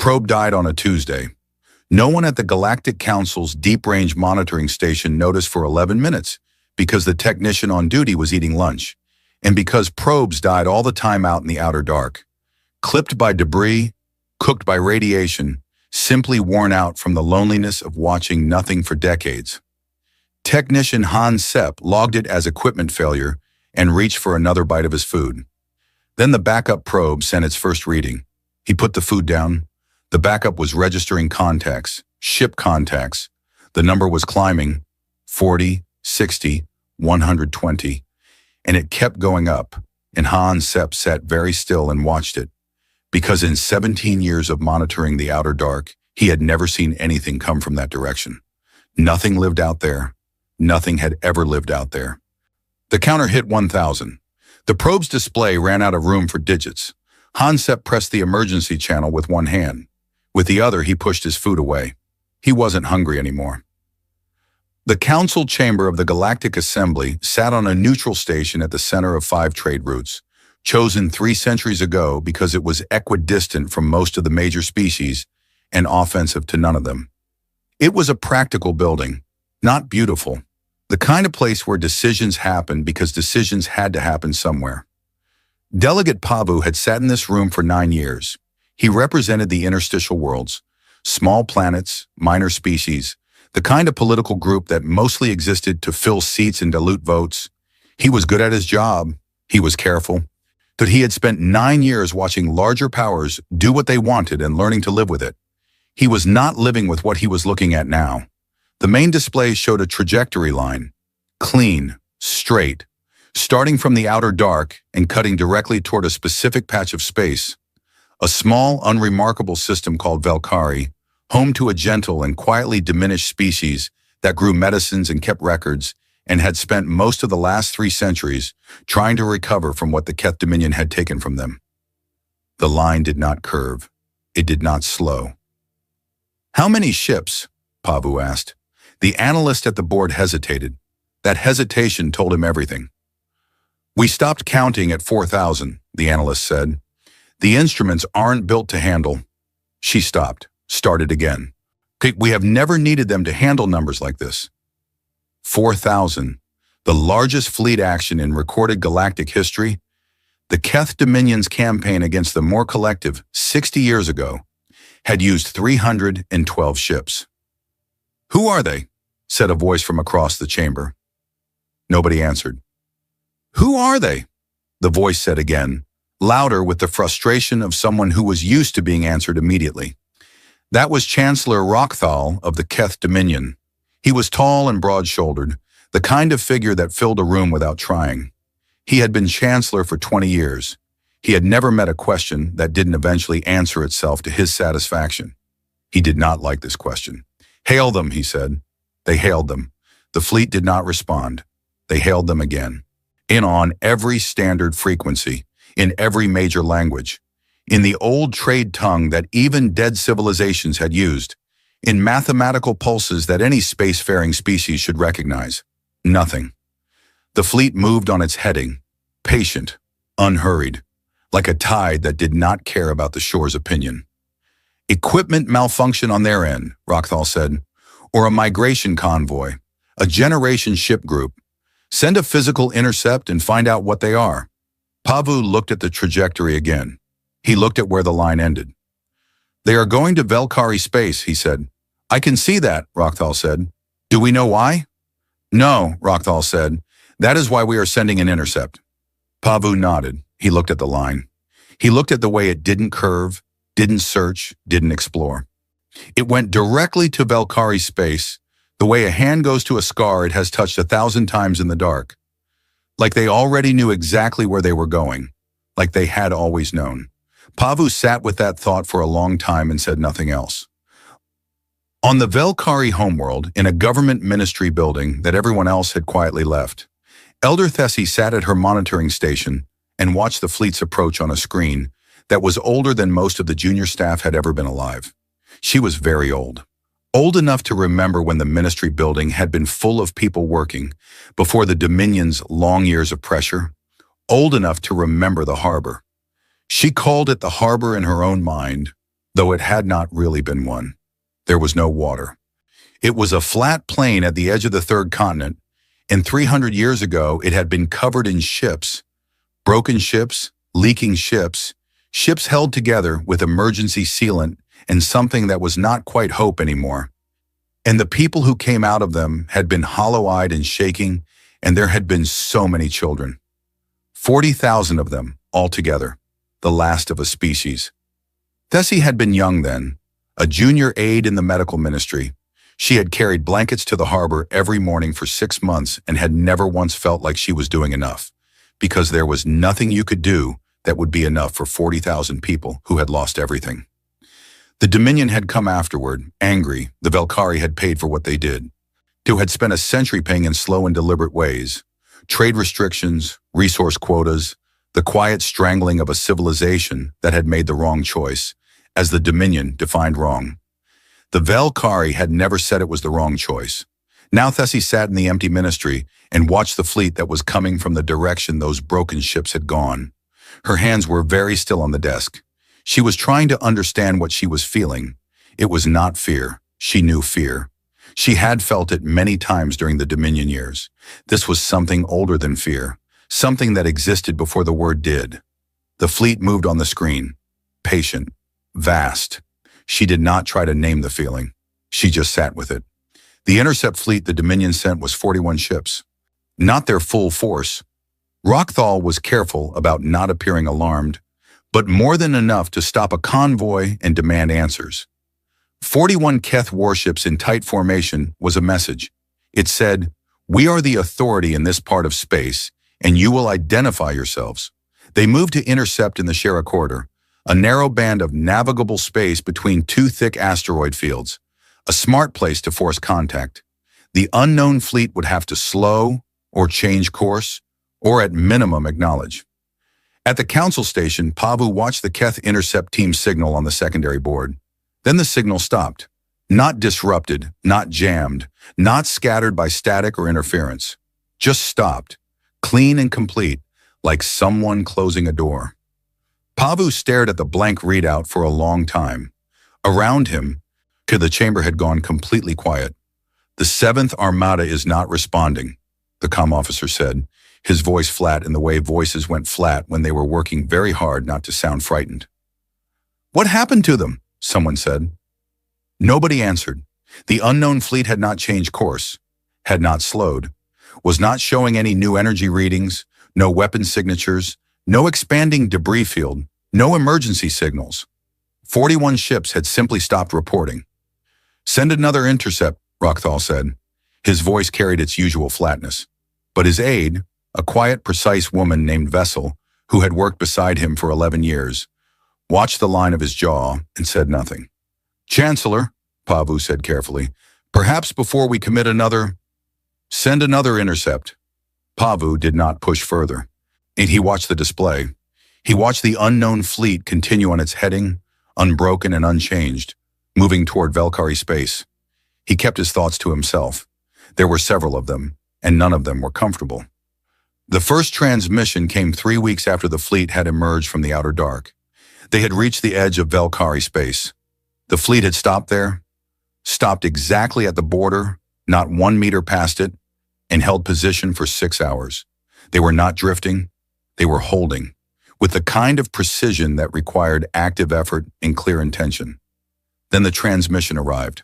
probe died on a Tuesday. No one at the Galactic Council's deep-range monitoring station noticed for 11 minutes because the technician on duty was eating lunch, and because probes died all the time out in the outer dark, clipped by debris, cooked by radiation, simply worn out from the loneliness of watching nothing for decades. Technician Hans Sepp logged it as equipment failure and reached for another bite of his food. Then the backup probe sent its first reading. He put the food down. The backup was registering contacts, ship contacts. The number was climbing, 40, 60, 120, and it kept going up, and Hans Sepp sat very still and watched it, because in 17 years of monitoring the outer dark, he had never seen anything come from that direction. Nothing lived out there. Nothing had ever lived out there. The counter hit 1,000. The probe's display ran out of room for digits. Hans Sepp pressed the emergency channel with one hand. With the other, he pushed his food away. He wasn't hungry anymore. The council chamber of the Galactic Assembly sat on a neutral station at the center of 5 trade routes, chosen 3 centuries ago because it was equidistant from most of the major species and offensive to none of them. It was a practical building, not beautiful, the kind of place where decisions happened because decisions had to happen somewhere. Delegate Pavu had sat in this room for 9 years. He represented the interstitial worlds, small planets, minor species, the kind of political group that mostly existed to fill seats and dilute votes. He was good at his job. He was careful. But he had spent 9 years watching larger powers do what they wanted and learning to live with it. He was not living with what he was looking at now. The main display showed a trajectory line, clean, straight, starting from the outer dark and cutting directly toward a specific patch of space. A small, unremarkable system called Valkyrie, home to a gentle and quietly diminished species that grew medicines and kept records and had spent most of the last 3 centuries trying to recover from what the Keth Dominion had taken from them. The line did not curve. It did not slow. "How many ships?" Pavu asked. The analyst at the board hesitated. That hesitation told him everything. "We stopped counting at 4,000, the analyst said. "The instruments aren't built to handle." She stopped, started again. "We have never needed them to handle numbers like this." 4,000, the largest fleet action in recorded galactic history. The Keth Dominion's campaign against the more collective 60 years ago had used 312 ships. "Who are they?" said a voice from across the chamber. Nobody answered. "Who are they?" the voice said again, louder with the frustration of someone who was used to being answered immediately. That was Chancellor Rockthal of the Keth Dominion. He was tall and broad-shouldered, the kind of figure that filled a room without trying. He had been Chancellor for 20 years. He had never met a question that didn't eventually answer itself to his satisfaction. He did not like this question. "Hail them," he said. They hailed them. The fleet did not respond. They hailed them again. On every standard frequency, in every major language, in the old trade tongue that even dead civilizations had used, in mathematical pulses that any spacefaring species should recognize. Nothing. The fleet moved on its heading, patient, unhurried, like a tide that did not care about the shore's opinion. "Equipment malfunction on their end," Rockthal said, "or a migration convoy, a generation ship group. Send a physical intercept and find out what they are." Pavu looked at the trajectory again. He looked at where the line ended. "They are going to Valkyrie space," he said. "I can see that," Rockthal said. "Do we know why?" "No," Rockthal said. "That is why we are sending an intercept." Pavu nodded. He looked at the line. He looked at the way it didn't curve, didn't search, didn't explore. It went directly to Valkyrie space, the way a hand goes to a scar it has touched 1,000 times in the dark. Like they already knew exactly where they were going, like they had always known. Pavu sat with that thought for a long time and said nothing else. On the Valkyrie homeworld, in a government ministry building that everyone else had quietly left, Elder Thessie sat at her monitoring station and watched the fleet's approach on a screen that was older than most of the junior staff had ever been alive. She was very old. Old enough to remember when the ministry building had been full of people working before the Dominion's long years of pressure. Old enough to remember the harbor. She called it the harbor in her own mind, though it had not really been one. There was no water. It was a flat plain at the edge of the third continent, and 300 years ago it had been covered in ships. Broken ships, leaking ships, ships held together with emergency sealant and something that was not quite hope anymore. And the people who came out of them had been hollow-eyed and shaking, and there had been so many children. 40,000 of them, altogether, the last of a species. Tessie had been young then, a junior aide in the medical ministry. She had carried blankets to the harbor every morning for 6 months and had never once felt like she was doing enough, because there was nothing you could do that would be enough for 40,000 people who had lost everything. The Dominion had come afterward, angry. The Velkari had paid for what they did. Who had spent a century paying in slow and deliberate ways. Trade restrictions, resource quotas, the quiet strangling of a civilization that had made the wrong choice, as the Dominion defined wrong. The Velkari had never said it was the wrong choice. Now Tessie sat in the empty ministry and watched the fleet that was coming from the direction those broken ships had gone. Her hands were very still on the desk. She was trying to understand what she was feeling. It was not fear. She knew fear. She had felt it many times during the Dominion years. This was something older than fear, something that existed before the word did. The fleet moved on the screen. Patient. Vast. She did not try to name the feeling. She just sat with it. The intercept fleet the Dominion sent was 41 ships. Not their full force. Rockthal was careful about not appearing alarmed, but more than enough to stop a convoy and demand answers. 41 Keth warships in tight formation was a message. It said, "We are the authority in this part of space, and you will identify yourselves." They moved to intercept in the Shara Corridor, a narrow band of navigable space between two thick asteroid fields, a smart place to force contact. The unknown fleet would have to slow or change course, or at minimum acknowledge. At the council station, Pavu watched the Keth intercept team signal on the secondary board. Then the signal stopped. Not disrupted, not jammed, not scattered by static or interference. Just stopped, clean and complete, like someone closing a door. Pavu stared at the blank readout for a long time. Around him, the chamber had gone completely quiet. "The 7th Armada is not responding," the comm officer said, his voice flat in the way voices went flat when they were working very hard not to sound frightened. "What happened to them?" someone said. Nobody answered. The unknown fleet had not changed course, had not slowed, was not showing any new energy readings, no weapon signatures, no expanding debris field, no emergency signals. 41 ships had simply stopped reporting. "Send another intercept," Rockthal said. His voice carried its usual flatness. But his aide, a quiet, precise woman named Vessel, who had worked beside him for 11 years, watched the line of his jaw and said nothing. "Chancellor," Pavu said carefully, "perhaps before we commit send another intercept." Pavu did not push further. And he watched the display. He watched the unknown fleet continue on its heading, unbroken and unchanged, moving toward Velkari space. He kept his thoughts to himself. There were several of them, and none of them were comfortable. The first transmission came 3 weeks after the fleet had emerged from the outer dark. They had reached the edge of Velkari space. The fleet had stopped there, stopped exactly at the border, not 1 meter past it, and held position for 6 hours. They were not drifting, they were holding, with the kind of precision that required active effort and clear intention. Then the transmission arrived.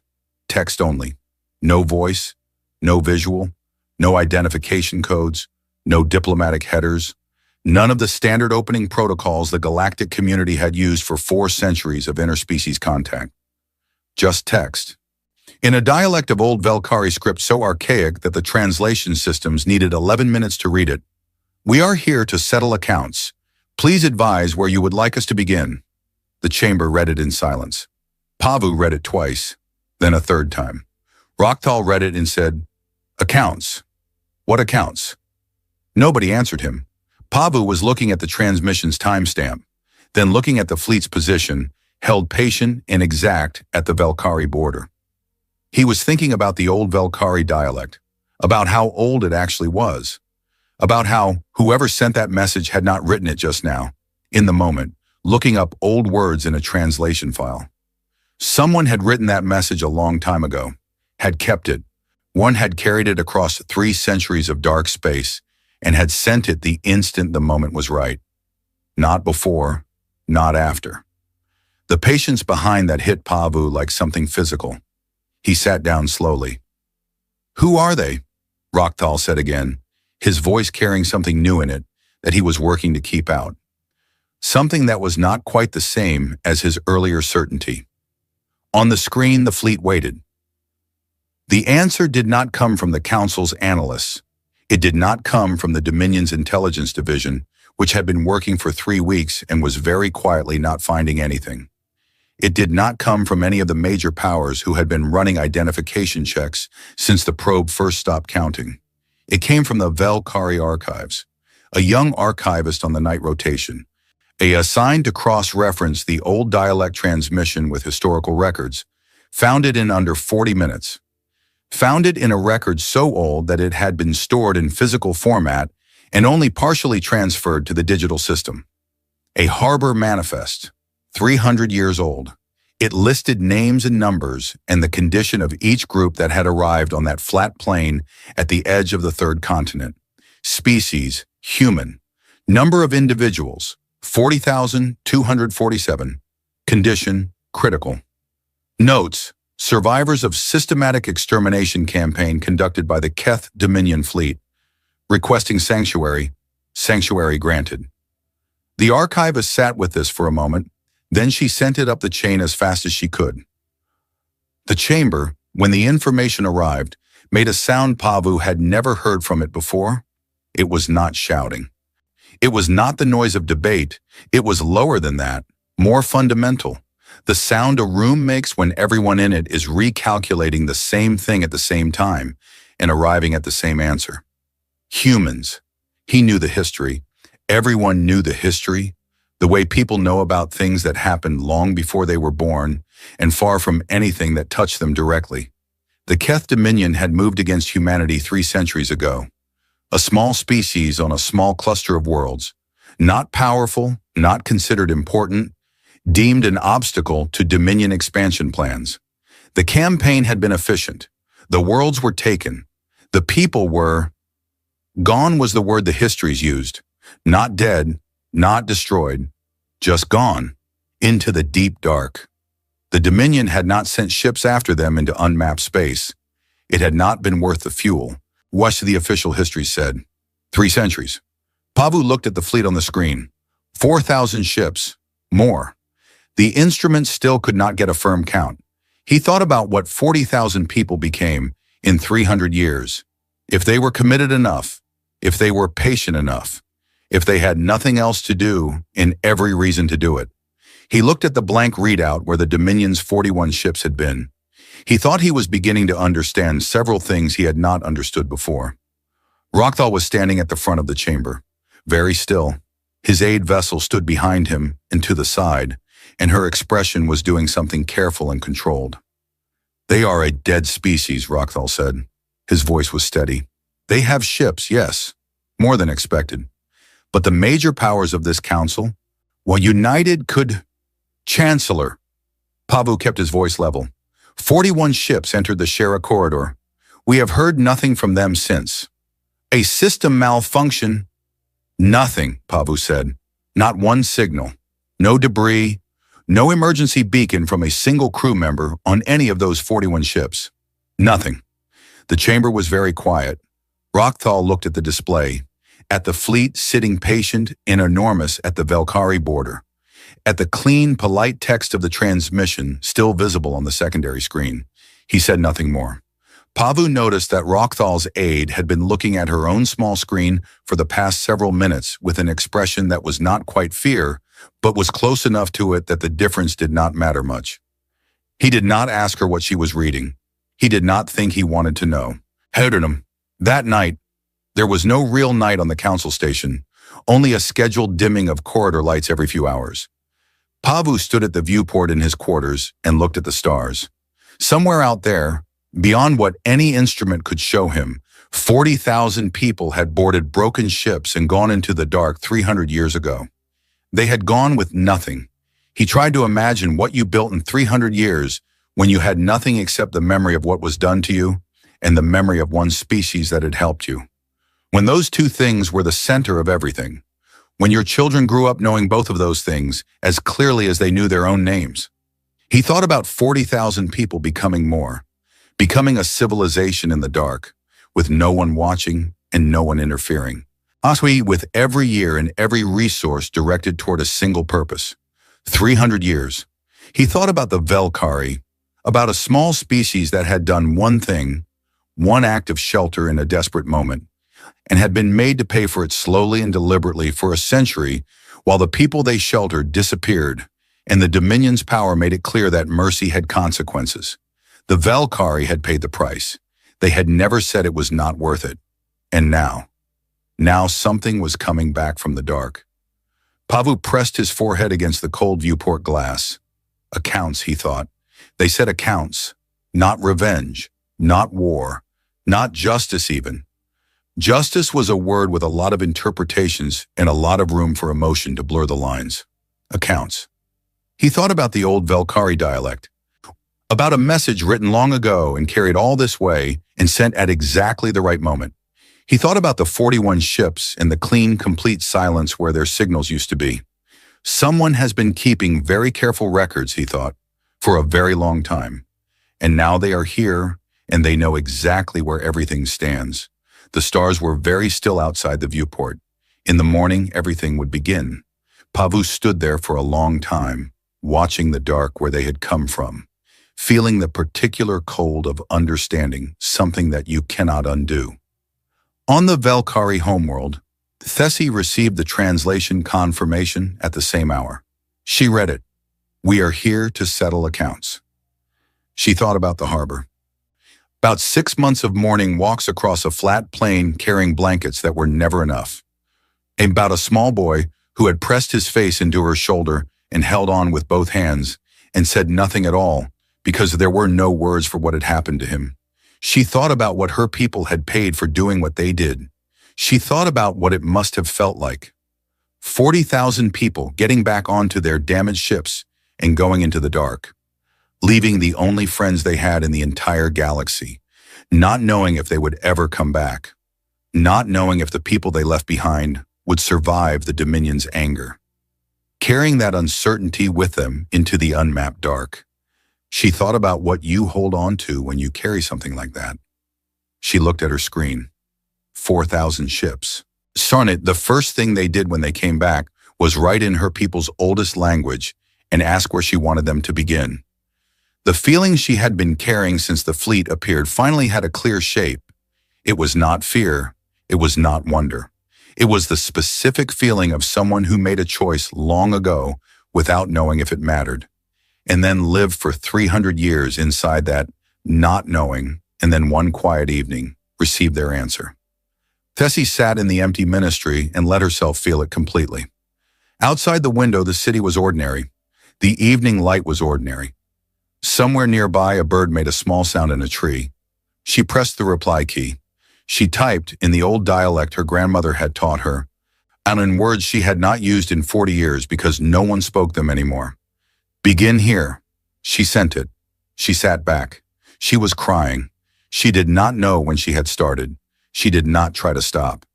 Text only. No voice, no visual, no identification codes, no diplomatic headers, none of the standard opening protocols the galactic community had used for 4 centuries of interspecies contact. Just text. In a dialect of old Velkari script so archaic that the translation systems needed 11 minutes to read it. "We are here to settle accounts. Please advise where you would like us to begin." The chamber read it in silence. Pavu read it twice, then a third time. Rockthal read it and said, "Accounts. What accounts?" Nobody answered him. Pavu was looking at the transmission's timestamp, then looking at the fleet's position, held patient and exact at the Velkari border. He was thinking about the old Velkari dialect, about how old it actually was, about how whoever sent that message had not written it just now, in the moment, looking up old words in a translation file. Someone had written that message a long time ago, had kept it. One had carried it across 3 centuries of dark space and had sent it the instant the moment was right. Not before, not after. The patience behind that hit Pavu like something physical. He sat down slowly. "Who are they?" Rockthal said again, his voice carrying something new in it that he was working to keep out. Something that was not quite the same as his earlier certainty. On the screen, the fleet waited. The answer did not come from the Council's analysts. It did not come from the Dominion's intelligence division, which had been working for 3 weeks and was very quietly not finding anything. It did not come from any of the major powers who had been running identification checks since the probe first stopped counting. It came from the Valkyrie archives, a young archivist on the night rotation, assigned to cross-reference the old dialect transmission with historical records, found it in under 40 minutes. Found it in a record so old that it had been stored in physical format and only partially transferred to the digital system. A harbor manifest, 300 years old. It listed names and numbers and the condition of each group that had arrived on that flat plain at the edge of the 3rd continent. Species, human. Number of individuals, 40,247. Condition, critical. Notes, survivors of systematic extermination campaign conducted by the Keth Dominion Fleet. Requesting sanctuary, sanctuary granted. The archivist sat with this for a moment, then she sent it up the chain as fast as she could. The chamber, when the information arrived, made a sound Pavu had never heard from it before. It was not shouting. It was not the noise of debate. It was lower than that, more fundamental. The sound a room makes when everyone in it is recalculating the same thing at the same time and arriving at the same answer. Humans. He knew the history. Everyone knew the history. The way people know about things that happened long before they were born and far from anything that touched them directly. The Keth Dominion had moved against humanity 3 centuries ago. A small species on a small cluster of worlds. Not powerful, not considered important, deemed an obstacle to Dominion expansion plans. The campaign had been efficient. The worlds were taken. The people were... Gone was the word the histories used. Not dead, not destroyed, just gone, into the deep dark. The Dominion had not sent ships after them into unmapped space. It had not been worth the fuel, what the official history said. 3 centuries. Pavu looked at the fleet on the screen. 4,000 ships. More. The instruments still could not get a firm count. He thought about what 40,000 people became in 300 years. If they were committed enough, if they were patient enough, if they had nothing else to do and every reason to do it. He looked at the blank readout where the Dominion's 41 ships had been. He thought he was beginning to understand several things he had not understood before. Rockthal was standing at the front of the chamber, very still. His aid vessel stood behind him and to the side, and her expression was doing something careful and controlled. "They are a dead species," Rockthal said. His voice was steady. "They have ships, yes, more than expected. But the major powers of this council, while united could... Chancellor." Pavu kept his voice level. 41 ships entered the Shera corridor. We have heard nothing from them since. A system malfunction? Nothing, Pavu said. Not one signal. No debris. No emergency beacon from a single crew member on any of those 41 ships. Nothing. The chamber was very quiet. Rockthal looked at the display, at the fleet sitting patient and enormous at the Valkyrie border, at the clean, polite text of the transmission still visible on the secondary screen. He said nothing more. Pavu noticed that Rockthal's aide had been looking at her own small screen for the past several minutes with an expression that was not quite fear, but was close enough to it that the difference did not matter much. He did not ask her what she was reading. He did not think he wanted to know. Herdernum. That night, there was no real night on the council station, only a scheduled dimming of corridor lights every few hours. Pavu stood at the viewport in his quarters and looked at the stars. Somewhere out there, beyond what any instrument could show him, 40,000 people had boarded broken ships and gone into the dark 300 years ago. They had gone with nothing. He tried to imagine what you built in 300 years when you had nothing except the memory of what was done to you and the memory of one species that had helped you. When those two things were the center of everything. When your children grew up knowing both of those things as clearly as they knew their own names. He thought about 40,000 people becoming more, becoming a civilization in the dark, with no one watching and no one interfering. HFY with every year and every resource directed toward a single purpose. 300 years. He thought about the Velkari, about a small species that had done one thing, one act of shelter in a desperate moment, and had been made to pay for it slowly and deliberately for a century while the people they sheltered disappeared, and the Dominion's power made it clear that mercy had consequences. The Velkari had paid the price. They had never said it was not worth it. And now something was coming back from the dark. Pavu pressed his forehead against the cold viewport glass. Accounts, he thought. They said accounts, not revenge, not war, not justice even. Justice was a word with a lot of interpretations and a lot of room for emotion to blur the lines. Accounts. He thought about the old Velkari dialect, about a message written long ago and carried all this way and sent at exactly the right moment. He thought about the 41 ships and the clean, complete silence where their signals used to be. Someone has been keeping very careful records, he thought, for a very long time. And now they are here and they know exactly where everything stands. The stars were very still outside the viewport. In the morning, everything would begin. Pavu stood there for a long time, watching the dark where they had come from, feeling the particular cold of understanding something that you cannot undo. On the Velkari homeworld, Thessi received the translation confirmation at the same hour. She read it. "We are here to settle accounts." She thought about the harbor. About 6 months of morning walks across a flat plain carrying blankets that were never enough. About a small boy who had pressed his face into her shoulder and held on with both hands and said nothing at all because there were no words for what had happened to him. She thought about what her people had paid for doing what they did. She thought about what it must have felt like. 40,000 people getting back onto their damaged ships and going into the dark, leaving the only friends they had in the entire galaxy, not knowing if they would ever come back, not knowing if the people they left behind would survive the Dominion's anger, carrying that uncertainty with them into the unmapped dark. She thought about what you hold on to when you carry something like that. She looked at her screen. 4,000 ships. Sarnit, the first thing they did when they came back was write in her people's oldest language and ask where she wanted them to begin. The feeling she had been carrying since the fleet appeared finally had a clear shape. It was not fear. It was not wonder. It was the specific feeling of someone who made a choice long ago without knowing if it mattered, and then lived for 300 years inside that not knowing, and then one quiet evening received their answer. Thessi sat in the empty ministry and let herself feel it completely. Outside the window, the city was ordinary. The evening light was ordinary. Somewhere nearby, a bird made a small sound in a tree. She pressed the reply key. She typed in the old dialect her grandmother had taught her, and in words she had not used in 40 years because no one spoke them anymore. "Begin here." She sent it. She sat back. She was crying. She did not know when she had started. She did not try to stop.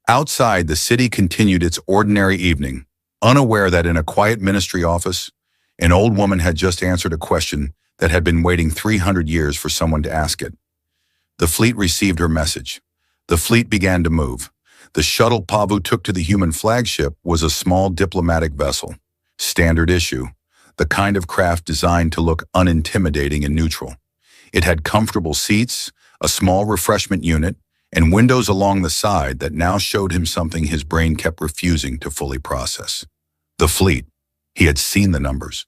Outside, the city continued its ordinary evening, unaware that in a quiet ministry office, an old woman had just answered a question that had been waiting 300 years for someone to ask it. The fleet received her message. The fleet began to move. The shuttle Pavu took to the human flagship was a small diplomatic vessel, standard issue, the kind of craft designed to look unintimidating and neutral. It had comfortable seats, a small refreshment unit, and windows along the side that now showed him something his brain kept refusing to fully process. The fleet. He had seen the numbers,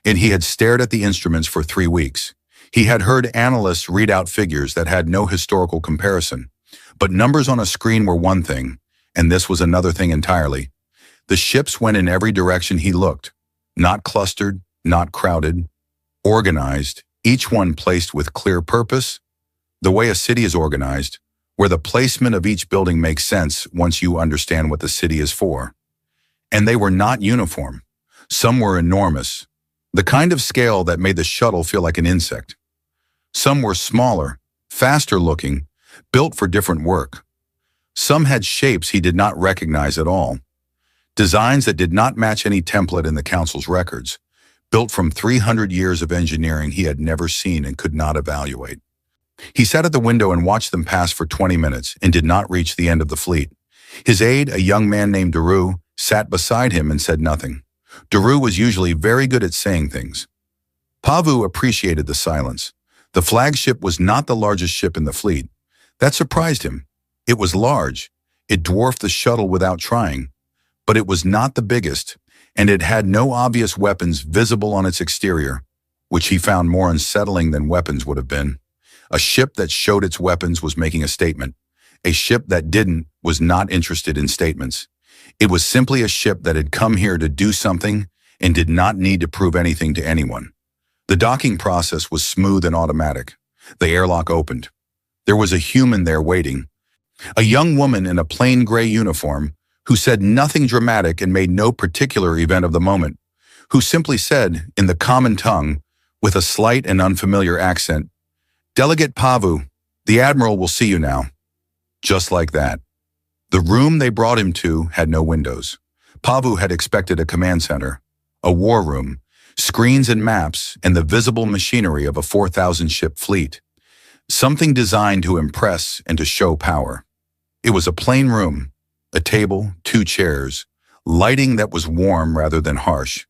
and he had stared at the instruments for 3 weeks. He had heard analysts read out figures that had no historical comparison, but numbers on a screen were one thing, and this was another thing entirely. The ships went in every direction he looked, not clustered, not crowded, organized, each one placed with clear purpose, the way a city is organized, where the placement of each building makes sense once you understand what the city is for. And they were not uniform. Some were enormous, the kind of scale that made the shuttle feel like an insect. Some were smaller, faster looking, built for different work. Some had shapes he did not recognize at all, designs that did not match any template in the Council's records, built from 300 years of engineering he had never seen and could not evaluate. He sat at the window and watched them pass for 20 minutes and did not reach the end of the fleet. His aide, a young man named Daru, sat beside him and said nothing. Daru was usually very good at saying things. Pavu appreciated the silence. The flagship was not the largest ship in the fleet. That surprised him. It was large. It dwarfed the shuttle without trying. But it was not the biggest, and it had no obvious weapons visible on its exterior, which he found more unsettling than weapons would have been. A ship that showed its weapons was making a statement. A ship that didn't was not interested in statements. It was simply a ship that had come here to do something and did not need to prove anything to anyone. The docking process was smooth and automatic. The airlock opened. There was a human there waiting. A young woman in a plain gray uniform who said nothing dramatic and made no particular event of the moment, who simply said, in the common tongue, with a slight and unfamiliar accent, "Delegate Pavu, the Admiral will see you now." Just like that. The room they brought him to had no windows. Pavu had expected a command center, a war room, screens and maps, and the visible machinery of a 4,000-ship fleet. Something designed to impress and to show power. It was a plain room, a table, 2 chairs, lighting that was warm rather than harsh.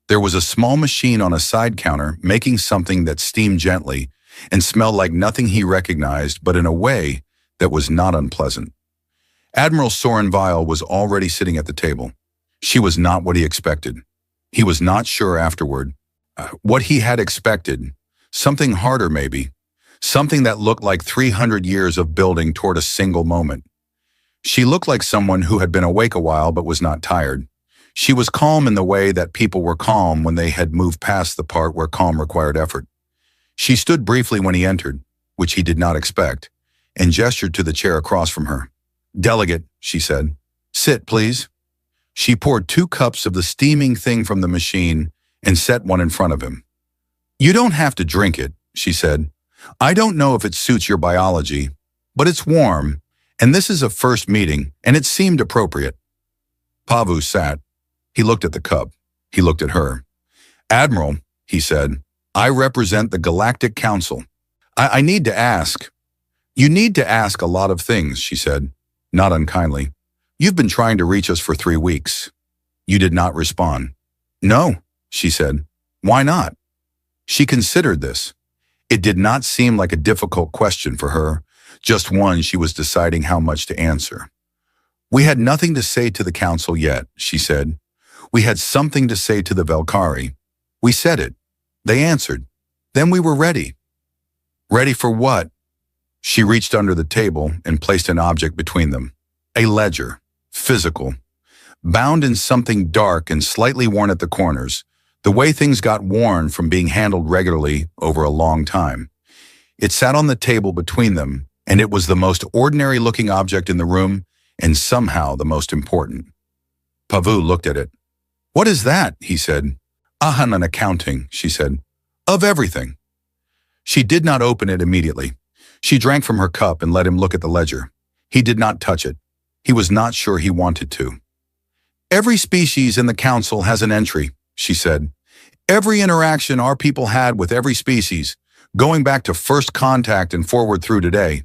There was a small machine on a side counter making something that steamed gently and smelled like nothing he recognized, but in a way that was not unpleasant. Admiral Soren Weil was already sitting at the table. She was not what he expected. He was not sure afterward. What he had expected, something harder maybe, something that looked like 300 years of building toward a single moment. She looked like someone who had been awake a while but was not tired. She was calm in the way that people were calm when they had moved past the part where calm required effort. She stood briefly when he entered, which he did not expect, and gestured to the chair across from her. "Delegate," she said. "Sit, please." She poured 2 cups of the steaming thing from the machine and set one in front of him. "You don't have to drink it," she said. "I don't know if it suits your biology, but it's warm, and this is a first meeting, and it seemed appropriate." Pavu sat. He looked at the cup. He looked at her. "Admiral," he said, "I represent the Galactic Council. I need to ask." "You need to ask a lot of things," she said, not unkindly. "You've been trying to reach us for 3 weeks." You did not respond. "No," she said. "Why not?" She considered this. It did not seem like a difficult question for her, just one she was deciding how much to answer. "We had nothing to say to the Council yet," she said. "We had something to say to the Valkyrie. We said it. They answered. Then we were ready." "Ready for what?" She reached under the table and placed an object between them. A ledger, physical, bound in something dark and slightly worn at the corners, the way things got worn from being handled regularly over a long time. It sat on the table between them, and it was the most ordinary-looking object in the room and somehow the most important. Pavu looked at it. "What is that?" he said. "An accounting," she said. "Of everything." She did not open it immediately. She drank from her cup and let him look at the ledger. He did not touch it. He was not sure he wanted to. "Every species in the Council has an entry," she said. "Every interaction our people had with every species, going back to first contact and forward through today.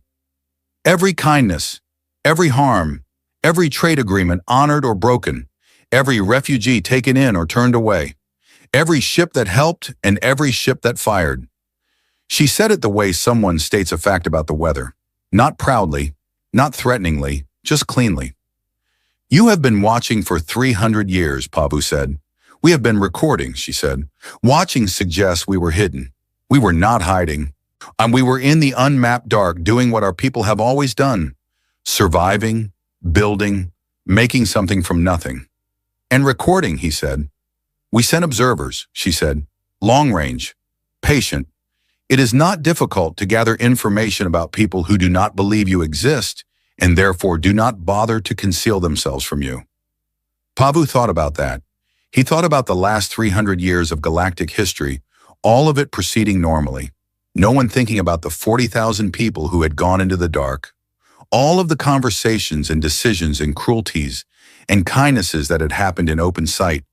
Every kindness, every harm, every trade agreement honored or broken, every refugee taken in or turned away, every ship that helped and every ship that fired." She said it the way someone states a fact about the weather. Not proudly, not threateningly, just cleanly. "You have been watching for 300 years, Pavu said. "We have been recording," she said. "Watching suggests we were hidden. We were not hiding. And we were in the unmapped dark doing what our people have always done. Surviving, building, making something from nothing. And recording," he said. "We sent observers," she said. "Long range, patient. It is not difficult to gather information about people who do not believe you exist and therefore do not bother to conceal themselves from you." Pavu thought about that. He thought about the last 300 years of galactic history, all of it proceeding normally. No one thinking about the 40,000 people who had gone into the dark. All of the conversations and decisions and cruelties and kindnesses that had happened in open sight,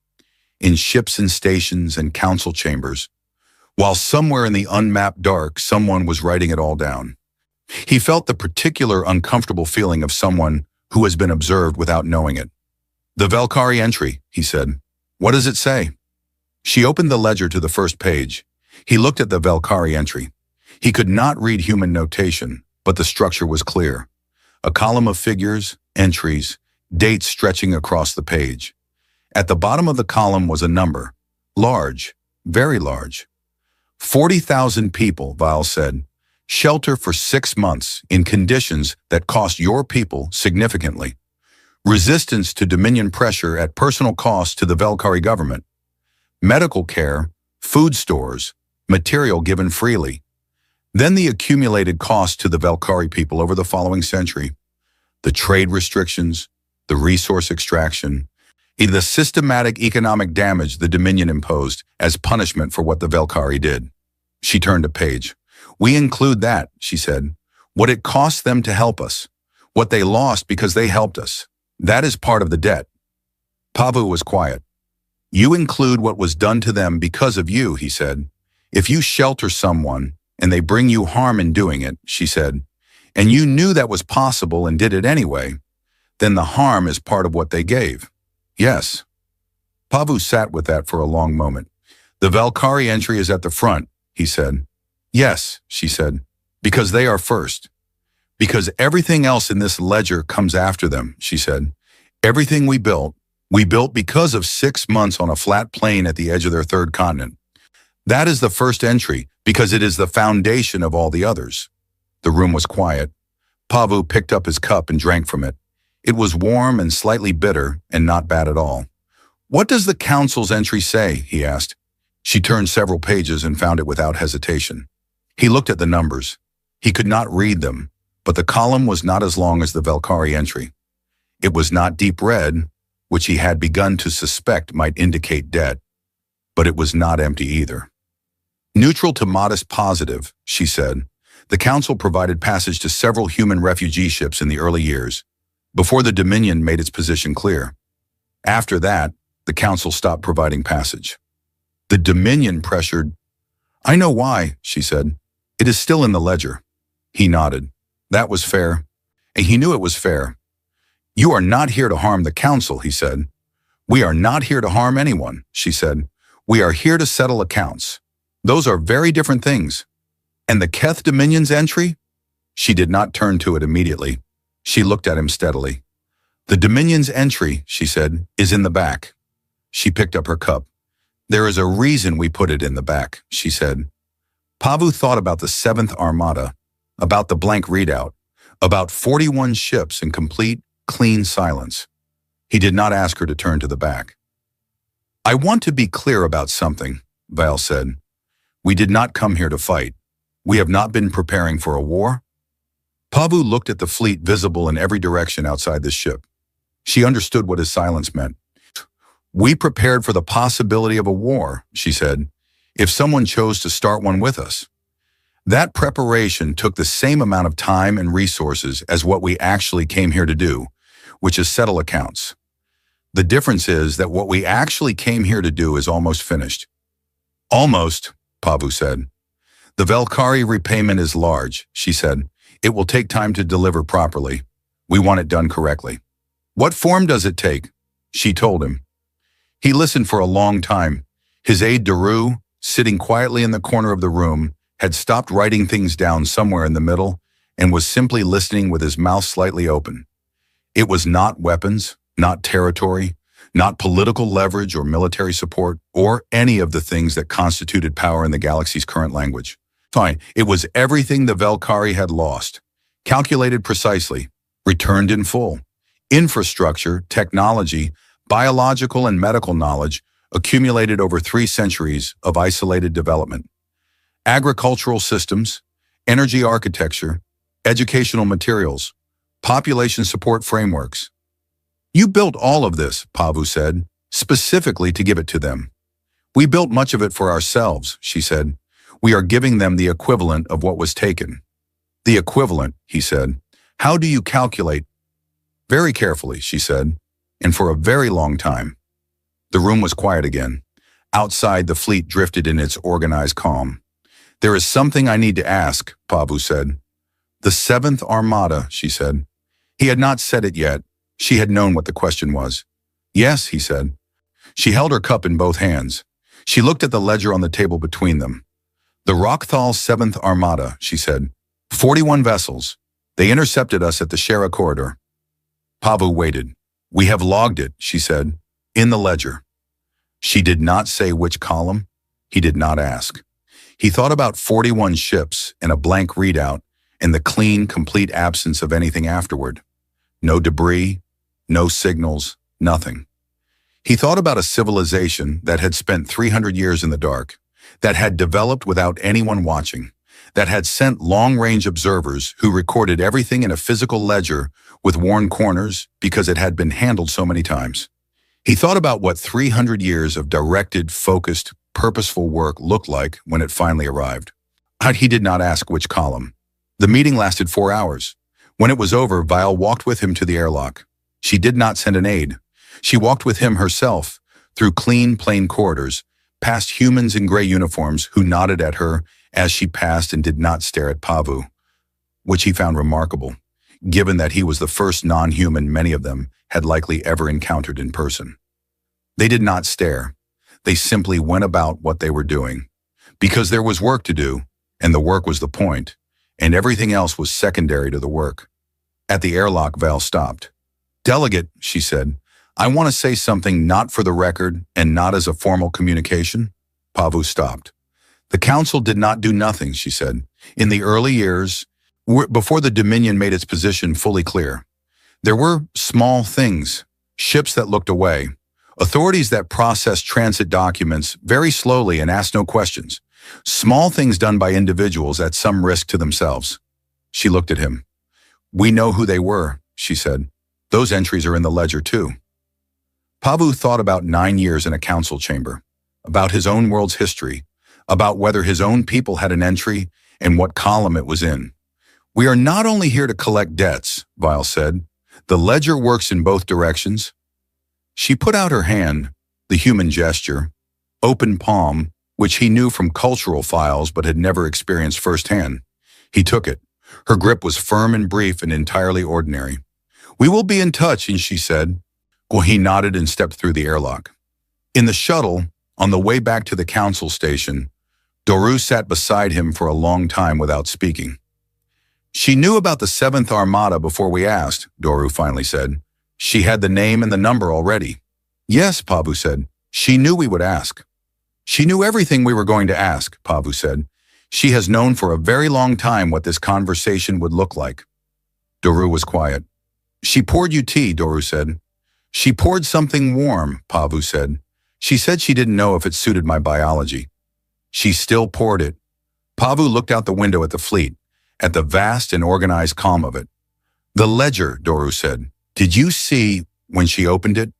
in ships and stations and council chambers, while somewhere in the unmapped dark, someone was writing it all down. He felt the particular uncomfortable feeling of someone who has been observed without knowing it. "The Valkyrie entry," he said. "What does it say?" She opened the ledger to the first page. He looked at the Valkyrie entry. He could not read human notation, but the structure was clear. A column of figures, entries, dates stretching across the page. At the bottom of the column was a number. Large, very large. 40,000 people, Vile said. Shelter for 6 months in conditions that cost your people significantly. Resistance to Dominion pressure at personal cost to the Valkyrie government. Medical care, food stores, material given freely. Then the accumulated cost to the Valkyrie people over the following century. The trade restrictions, the resource extraction, the systematic economic damage the Dominion imposed as punishment for what the Valkyrie did. She turned a page. "We include that," she said. "What it cost them to help us. What they lost because they helped us. That is part of the debt." Pavu was quiet. "You include what was done to them because of you," he said. "If you shelter someone and they bring you harm in doing it," she said, "and you knew that was possible and did it anyway, then the harm is part of what they gave." "Yes." Pavu sat with that for a long moment. "The Valkyrie entry is at the front," he said. "Yes," she said, "because they are first. Because everything else in this ledger comes after them," she said. "Everything we built because of 6 months on a flat plane at the edge of their third continent. That is the first entry because it is the foundation of all the others." The room was quiet. Pavu picked up his cup and drank from it. It was warm and slightly bitter and not bad at all. "What does the council's entry say?" he asked. She turned several pages and found it without hesitation. He looked at the numbers. He could not read them, but the column was not as long as the Valkyrie entry. It was not deep red, which he had begun to suspect might indicate debt, but it was not empty either. "Neutral to modest positive," she said. "The council provided passage to several human refugee ships in the early years, before the Dominion made its position clear. After that, the council stopped providing passage. The Dominion pressured." "I know why," she said. "It is still in the ledger." He nodded. That was fair, and he knew it was fair. "You are not here to harm the council," he said. "We are not here to harm anyone," she said. "We are here to settle accounts. Those are very different things." "And the Keth Dominion's entry?" She did not turn to it immediately. She looked at him steadily. "The Dominion's entry," she said, "is in the back." She picked up her cup. "There is a reason we put it in the back," she said. Pavu thought about the 7th Armada, about the blank readout, about 41 ships in complete, clean silence. He did not ask her to turn to the back. "I want to be clear about something," Val said. "We did not come here to fight. We have not been preparing for a war." Pavu looked at the fleet visible in every direction outside the ship. She understood what his silence meant. "We prepared for the possibility of a war," she said, "if someone chose to start one with us. That preparation took the same amount of time and resources as what we actually came here to do, which is settle accounts. The difference is that what we actually came here to do is almost finished." "Almost," Pavu said. "The Valkyrie repayment is large," she said. "It will take time to deliver properly. We want it done correctly." "What form does it take?" She told him. He listened for a long time. His aide Daru, sitting quietly in the corner of the room, had stopped writing things down somewhere in the middle and was simply listening with his mouth slightly open. It was not weapons, not territory, not political leverage or military support, or any of the things that constituted power in the galaxy's current language. Fine, it was everything the Valkyrie had lost, calculated precisely, returned in full. Infrastructure, technology, biological and medical knowledge accumulated over 3 centuries of isolated development. Agricultural systems, energy architecture, educational materials, population support frameworks. "You built all of this," Pavu said. specifically to give it to them. We built much of it for ourselves, she said. We are giving them the equivalent of what was taken. The equivalent, he said. How do you calculate? Very carefully, she said, and for a very long time. The room was quiet again. Outside, the fleet drifted in its organized calm. There is something I need to ask, Pavu said. The 7th Armada, she said. He had not said it yet. She had known what the question was. Yes, he said. She held her cup in both hands. She looked at the ledger on the table between them. The Rockthal 7th Armada, she said. 41 vessels. They intercepted us at the Shara corridor. Pavu waited. We have logged it, she said, in the ledger. She did not say which column. He did not ask. He thought about 41 ships and a blank readout and the clean, complete absence of anything afterward. No debris, no signals, nothing. He thought about a civilization that had spent 300 years in the dark, that had developed without anyone watching, that had sent long-range observers who recorded everything in a physical ledger with worn corners because it had been handled so many times. He thought about what 300 years of directed, focused, purposeful work looked like when it finally arrived. He did not ask which column. The meeting lasted 4 hours. When it was over, Vile walked with him to the airlock. She did not send an aide. She walked with him herself, through clean, plain corridors, past humans in gray uniforms who nodded at her as she passed and did not stare at Pavu, which he found remarkable, given that he was the first non-human many of them had likely ever encountered in person. They did not stare. They simply went about what they were doing, because there was work to do, and the work was the point, and everything else was secondary to the work. At the airlock, Val stopped. Delegate, she said, I want to say something not for the record and not as a formal communication. Pavu stopped. The council did not do nothing, she said. In the early years, before the Dominion made its position fully clear, there were small things, ships that looked away, authorities that processed transit documents very slowly and asked no questions, small things done by individuals at some risk to themselves. She looked at him. We know who they were, she said. Those entries are in the ledger too. Pavu thought about 9 years in a council chamber, about his own world's history, about whether his own people had an entry and what column it was in. We are not only here to collect debts, Vile said. The ledger works in both directions. She put out her hand, the human gesture, open palm, which he knew from cultural files but had never experienced firsthand. He took it. Her grip was firm and brief and entirely ordinary. We will be in touch, and she said. Well, he nodded and stepped through the airlock. In the shuttle, on the way back to the council station, Doru sat beside him for a long time without speaking. She knew about the 7th Armada before we asked, Doru finally said. She had the name and the number already. Yes, Pavu said. She knew we would ask. She knew everything we were going to ask, Pavu said. She has known for a very long time what this conversation would look like. Doru was quiet. She poured you tea, Doru said. She poured something warm, Pavu said. She said she didn't know if it suited my biology. She still poured it. Pavu looked out the window at the fleet, at the vast and organized calm of it. The ledger, Doru said. Did you see, when she opened it,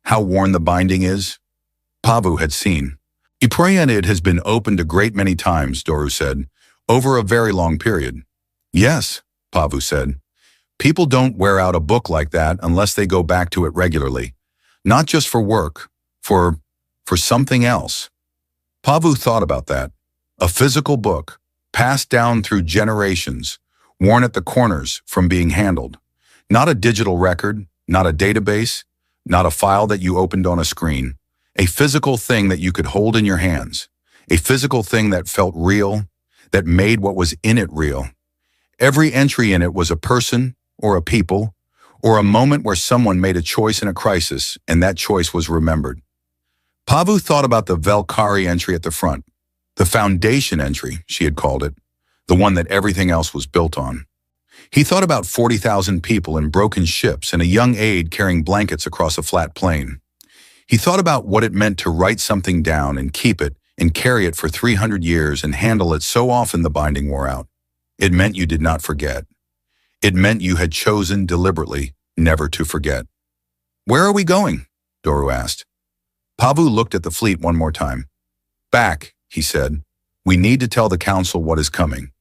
how worn the binding is? Pavu had seen. It has been opened a great many times, Doru said, over a very long period. Yes, Pavu said. People don't wear out a book like that unless they go back to it regularly. Not just for work, for something else. Pavu thought about that. A physical book, passed down through generations, worn at the corners from being handled. Not a digital record, not a database, not a file that you opened on a screen. A physical thing that you could hold in your hands. A physical thing that felt real, that made what was in it real. Every entry in it was a person, or a people, or a moment where someone made a choice in a crisis, and that choice was remembered. Pavu thought about the Velkari entry at the front, the foundation entry, she had called it, the one that everything else was built on. He thought about 40,000 people in broken ships and a young aide carrying blankets across a flat plain. He thought about what it meant to write something down and keep it and carry it for 300 years and handle it so often the binding wore out. It meant you did not forget. It meant you had chosen deliberately never to forget. Where are we going? Doru asked. Pavu looked at the fleet one more time. Back, he said. We need to tell the council what is coming.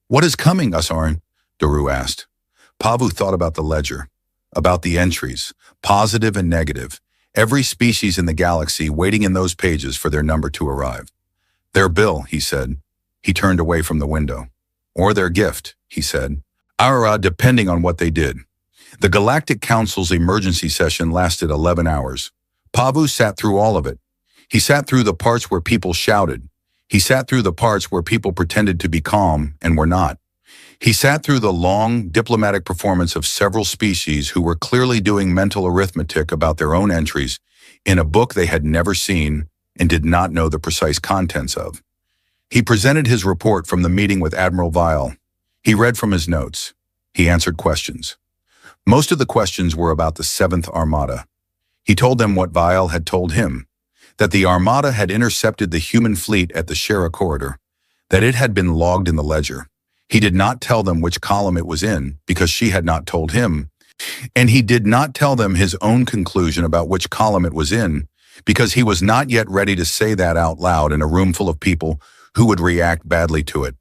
What is coming, Asarin? Daru asked. Pavu thought about the ledger, about the entries, positive and negative, every species in the galaxy waiting in those pages for their number to arrive. Their bill, he said. He turned away from the window. Or their gift, he said. Depending on what they did. The Galactic Council's emergency session lasted 11 hours. Pavu sat through all of it. He sat through the parts where people shouted. He sat through the parts where people pretended to be calm and were not. He sat through the long, diplomatic performance of several species who were clearly doing mental arithmetic about their own entries in a book they had never seen and did not know the precise contents of. He presented his report from the meeting with Admiral Vial. He read from his notes. He answered questions. Most of the questions were about the 7th Armada. He told them what Vial had told him, that the Armada had intercepted the human fleet at the Shera corridor, that it had been logged in the ledger. He did not tell them which column it was in because she had not told him, and he did not tell them his own conclusion about which column it was in because he was not yet ready to say that out loud in a room full of people who would react badly to it.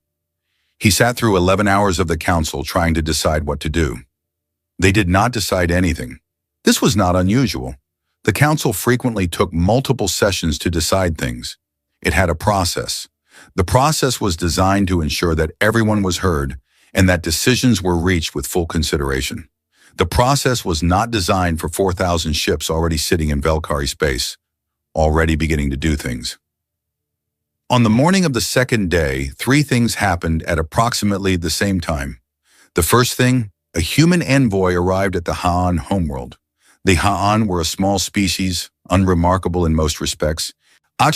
He sat through 11 hours of the council trying to decide what to do. They did not decide anything. This was not unusual. The council frequently took multiple sessions to decide things. It had a process. The process was designed to ensure that everyone was heard and that decisions were reached with full consideration. The process was not designed for 4,000 ships already sitting in Velkari space, already beginning to do things. On the morning of the second day, 3 things happened at approximately the same time. The first thing, a human envoy arrived at the Ha'an homeworld. The Ha'an were a small species, unremarkable in most respects,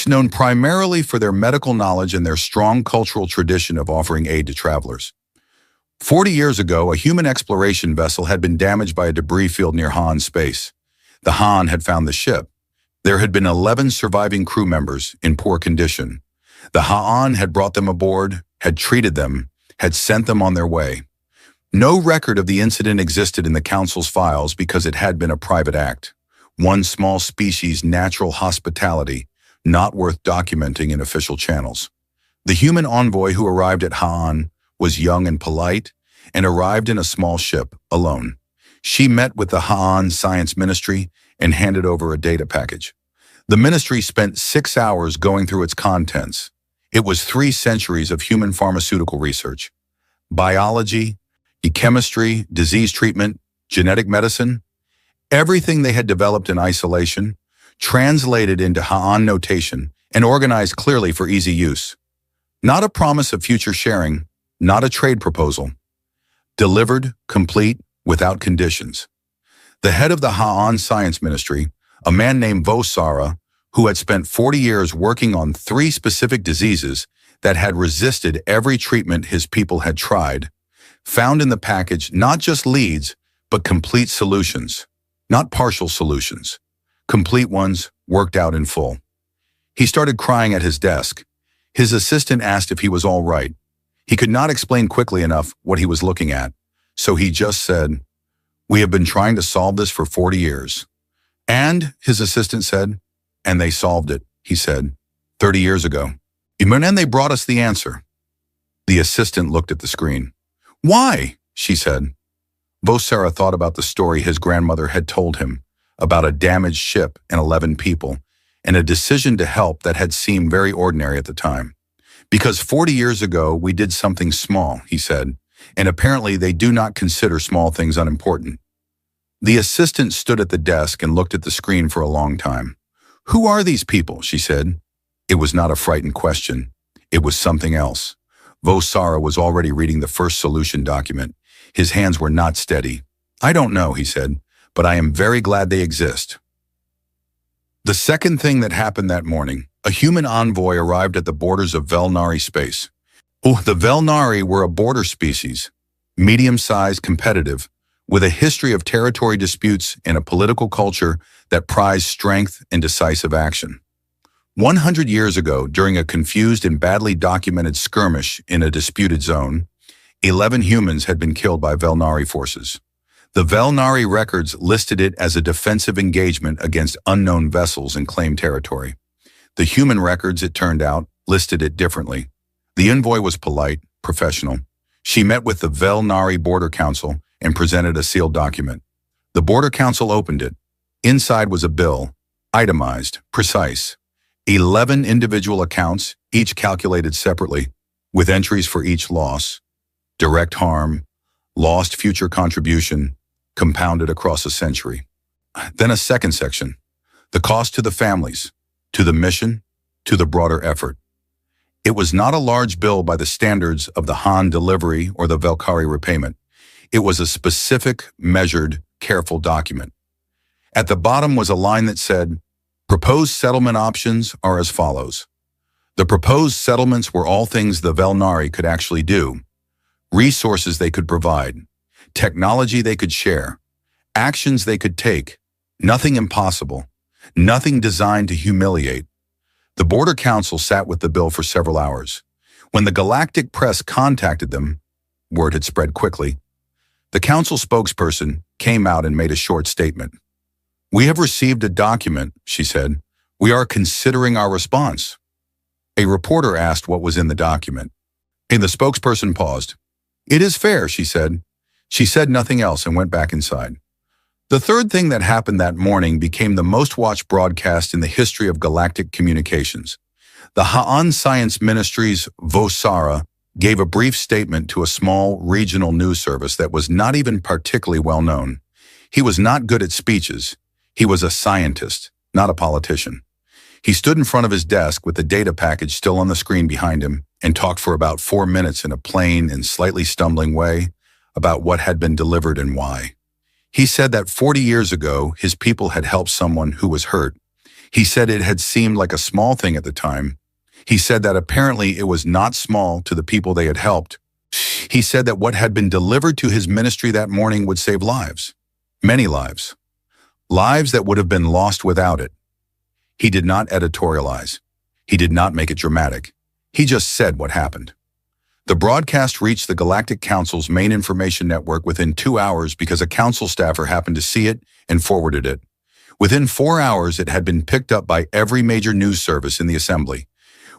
known primarily for their medical knowledge and their strong cultural tradition of offering aid to travelers. 40 years ago, a human exploration vessel had been damaged by a debris field near Ha'an space. The Ha'an had found the ship. There had been 11 surviving crew members in poor condition. The Ha'an had brought them aboard, had treated them, had sent them on their way. No record of the incident existed in the council's files because it had been a private act. One small species' natural hospitality, not worth documenting in official channels. The human envoy who arrived at Ha'an was young and polite and arrived in a small ship, alone. She met with the Ha'an Science Ministry and handed over a data package. The ministry spent 6 hours going through its contents. It was 3 centuries of human pharmaceutical research. Biology, chemistry, disease treatment, genetic medicine. Everything they had developed in isolation, translated into Ha'an notation, and organized clearly for easy use. Not a promise of future sharing, not a trade proposal. Delivered, complete, without conditions. The head of the Ha'an Science Ministry, a man named Vosara, who had spent 40 years working on 3 specific diseases that had resisted every treatment his people had tried, found in the package not just leads, but complete solutions, not partial solutions, complete ones worked out in full. He started crying at his desk. His assistant asked if he was all right. He could not explain quickly enough what he was looking at, so he just said, "We have been trying to solve this for 40 years. And, his assistant said, "And they solved it," he said, 30 years ago. And they brought us the answer. The assistant looked at the screen. "Why?" she said. Vosara thought about the story his grandmother had told him about a damaged ship and 11 people, and a decision to help that had seemed very ordinary at the time. "Because 40 years ago we did something small," he said, "and apparently they do not consider small things unimportant." The assistant stood at the desk and looked at the screen for a long time. "Who are these people?" she said. It was not a frightened question. It was something else. Vosara was already reading the first solution document. His hands were not steady. "I don't know," he said, "but I am very glad they exist." The second thing that happened that morning, a human envoy arrived at the borders of Velnari space. The Velnari were a border species, medium-sized, competitive, with a history of territory disputes and a political culture that prized strength and decisive action. 100 years ago, during a confused and badly documented skirmish in a disputed zone, 11 humans had been killed by Velnari forces. The Velnari records listed it as a defensive engagement against unknown vessels in claimed territory. The human records, it turned out, listed it differently. The envoy was polite, professional. She met with the Velnari Border Council and presented a sealed document. The Border Council opened it. Inside was a bill, itemized, precise. 11 individual accounts, each calculated separately, with entries for each loss, direct harm, lost future contribution, compounded across a century. Then a second section, the cost to the families, to the mission, to the broader effort. It was not a large bill by the standards of the Han delivery or the Velkari repayment. It was a specific, measured, careful document. At the bottom was a line that said, proposed settlement options are as follows. The proposed settlements were all things the Velnari could actually do, resources they could provide, technology they could share, actions they could take, nothing impossible, nothing designed to humiliate. The Border Council sat with the bill for several hours. When the galactic press contacted them, word had spread quickly, the council spokesperson came out and made a short statement. We have received a document, she said. We are considering our response. A reporter asked what was in the document. And the spokesperson paused. It is fair, she said. She said nothing else and went back inside. The third thing that happened that morning became the most watched broadcast in the history of galactic communications. The Ha'an Science Ministry's Vosara gave a brief statement to a small regional news service that was not even particularly well known. He was not good at speeches. He was a scientist, not a politician. He stood in front of his desk with the data package still on the screen behind him and talked for about 4 minutes in a plain and slightly stumbling way about what had been delivered and why. He said that 40 years ago, his people had helped someone who was hurt. He said it had seemed like a small thing at the time. He said that apparently it was not small to the people they had helped. He said that what had been delivered to his ministry that morning would save lives. Many lives. Lives that would have been lost without it. He did not editorialize. He did not make it dramatic. He just said what happened. The broadcast reached the Galactic Council's main information network within 2 hours because a council staffer happened to see it and forwarded it. Within 4 hours, it had been picked up by every major news service in the assembly.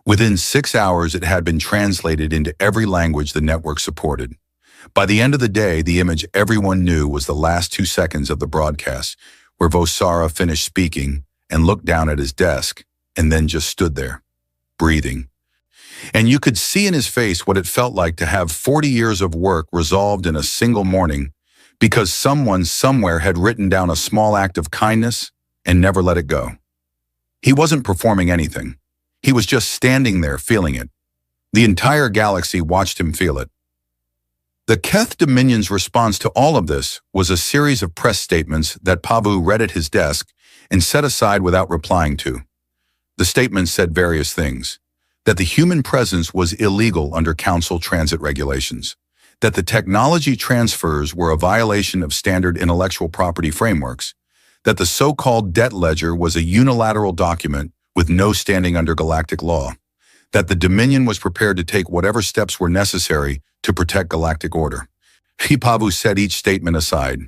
Within 6 hours, it had been translated into every language the network supported. By the end of the day, the image everyone knew was the last 2 seconds of the broadcast, where Vosara finished speaking and looked down at his desk and then just stood there, breathing. And you could see in his face what it felt like to have 40 years of work resolved in a single morning because someone somewhere had written down a small act of kindness and never let it go. He wasn't performing anything. He was just standing there feeling it. The entire galaxy watched him feel it. The Keth Dominion's response to all of this was a series of press statements that Pavu read at his desk and set aside without replying to. The statements said various things. That the human presence was illegal under council transit regulations, that the technology transfers were a violation of standard intellectual property frameworks, that the so-called debt ledger was a unilateral document with no standing under galactic law, that the Dominion was prepared to take whatever steps were necessary to protect galactic order. Pavu set each statement aside.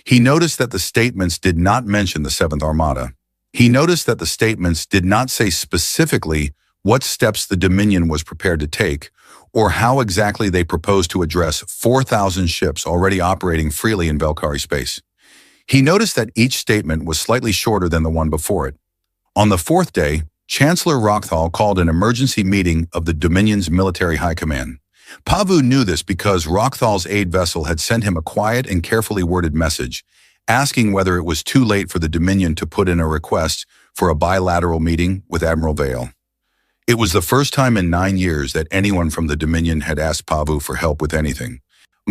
He noticed that the statements did not mention the Seventh Armada. He noticed that the statements did not say specifically what steps the Dominion was prepared to take, or how exactly they proposed to address 4,000 ships already operating freely in Velkari space. He noticed that each statement was slightly shorter than the one before it. On the fourth day, Chancellor Rockthal called an emergency meeting of the Dominion's military high command. Pavu knew this because Rockthal's aid vessel had sent him a quiet and carefully worded message, asking whether it was too late for the Dominion to put in a request for a bilateral meeting with Admiral Vale. It was the first time in 9 years that anyone from the Dominion had asked Pavu for help with anything.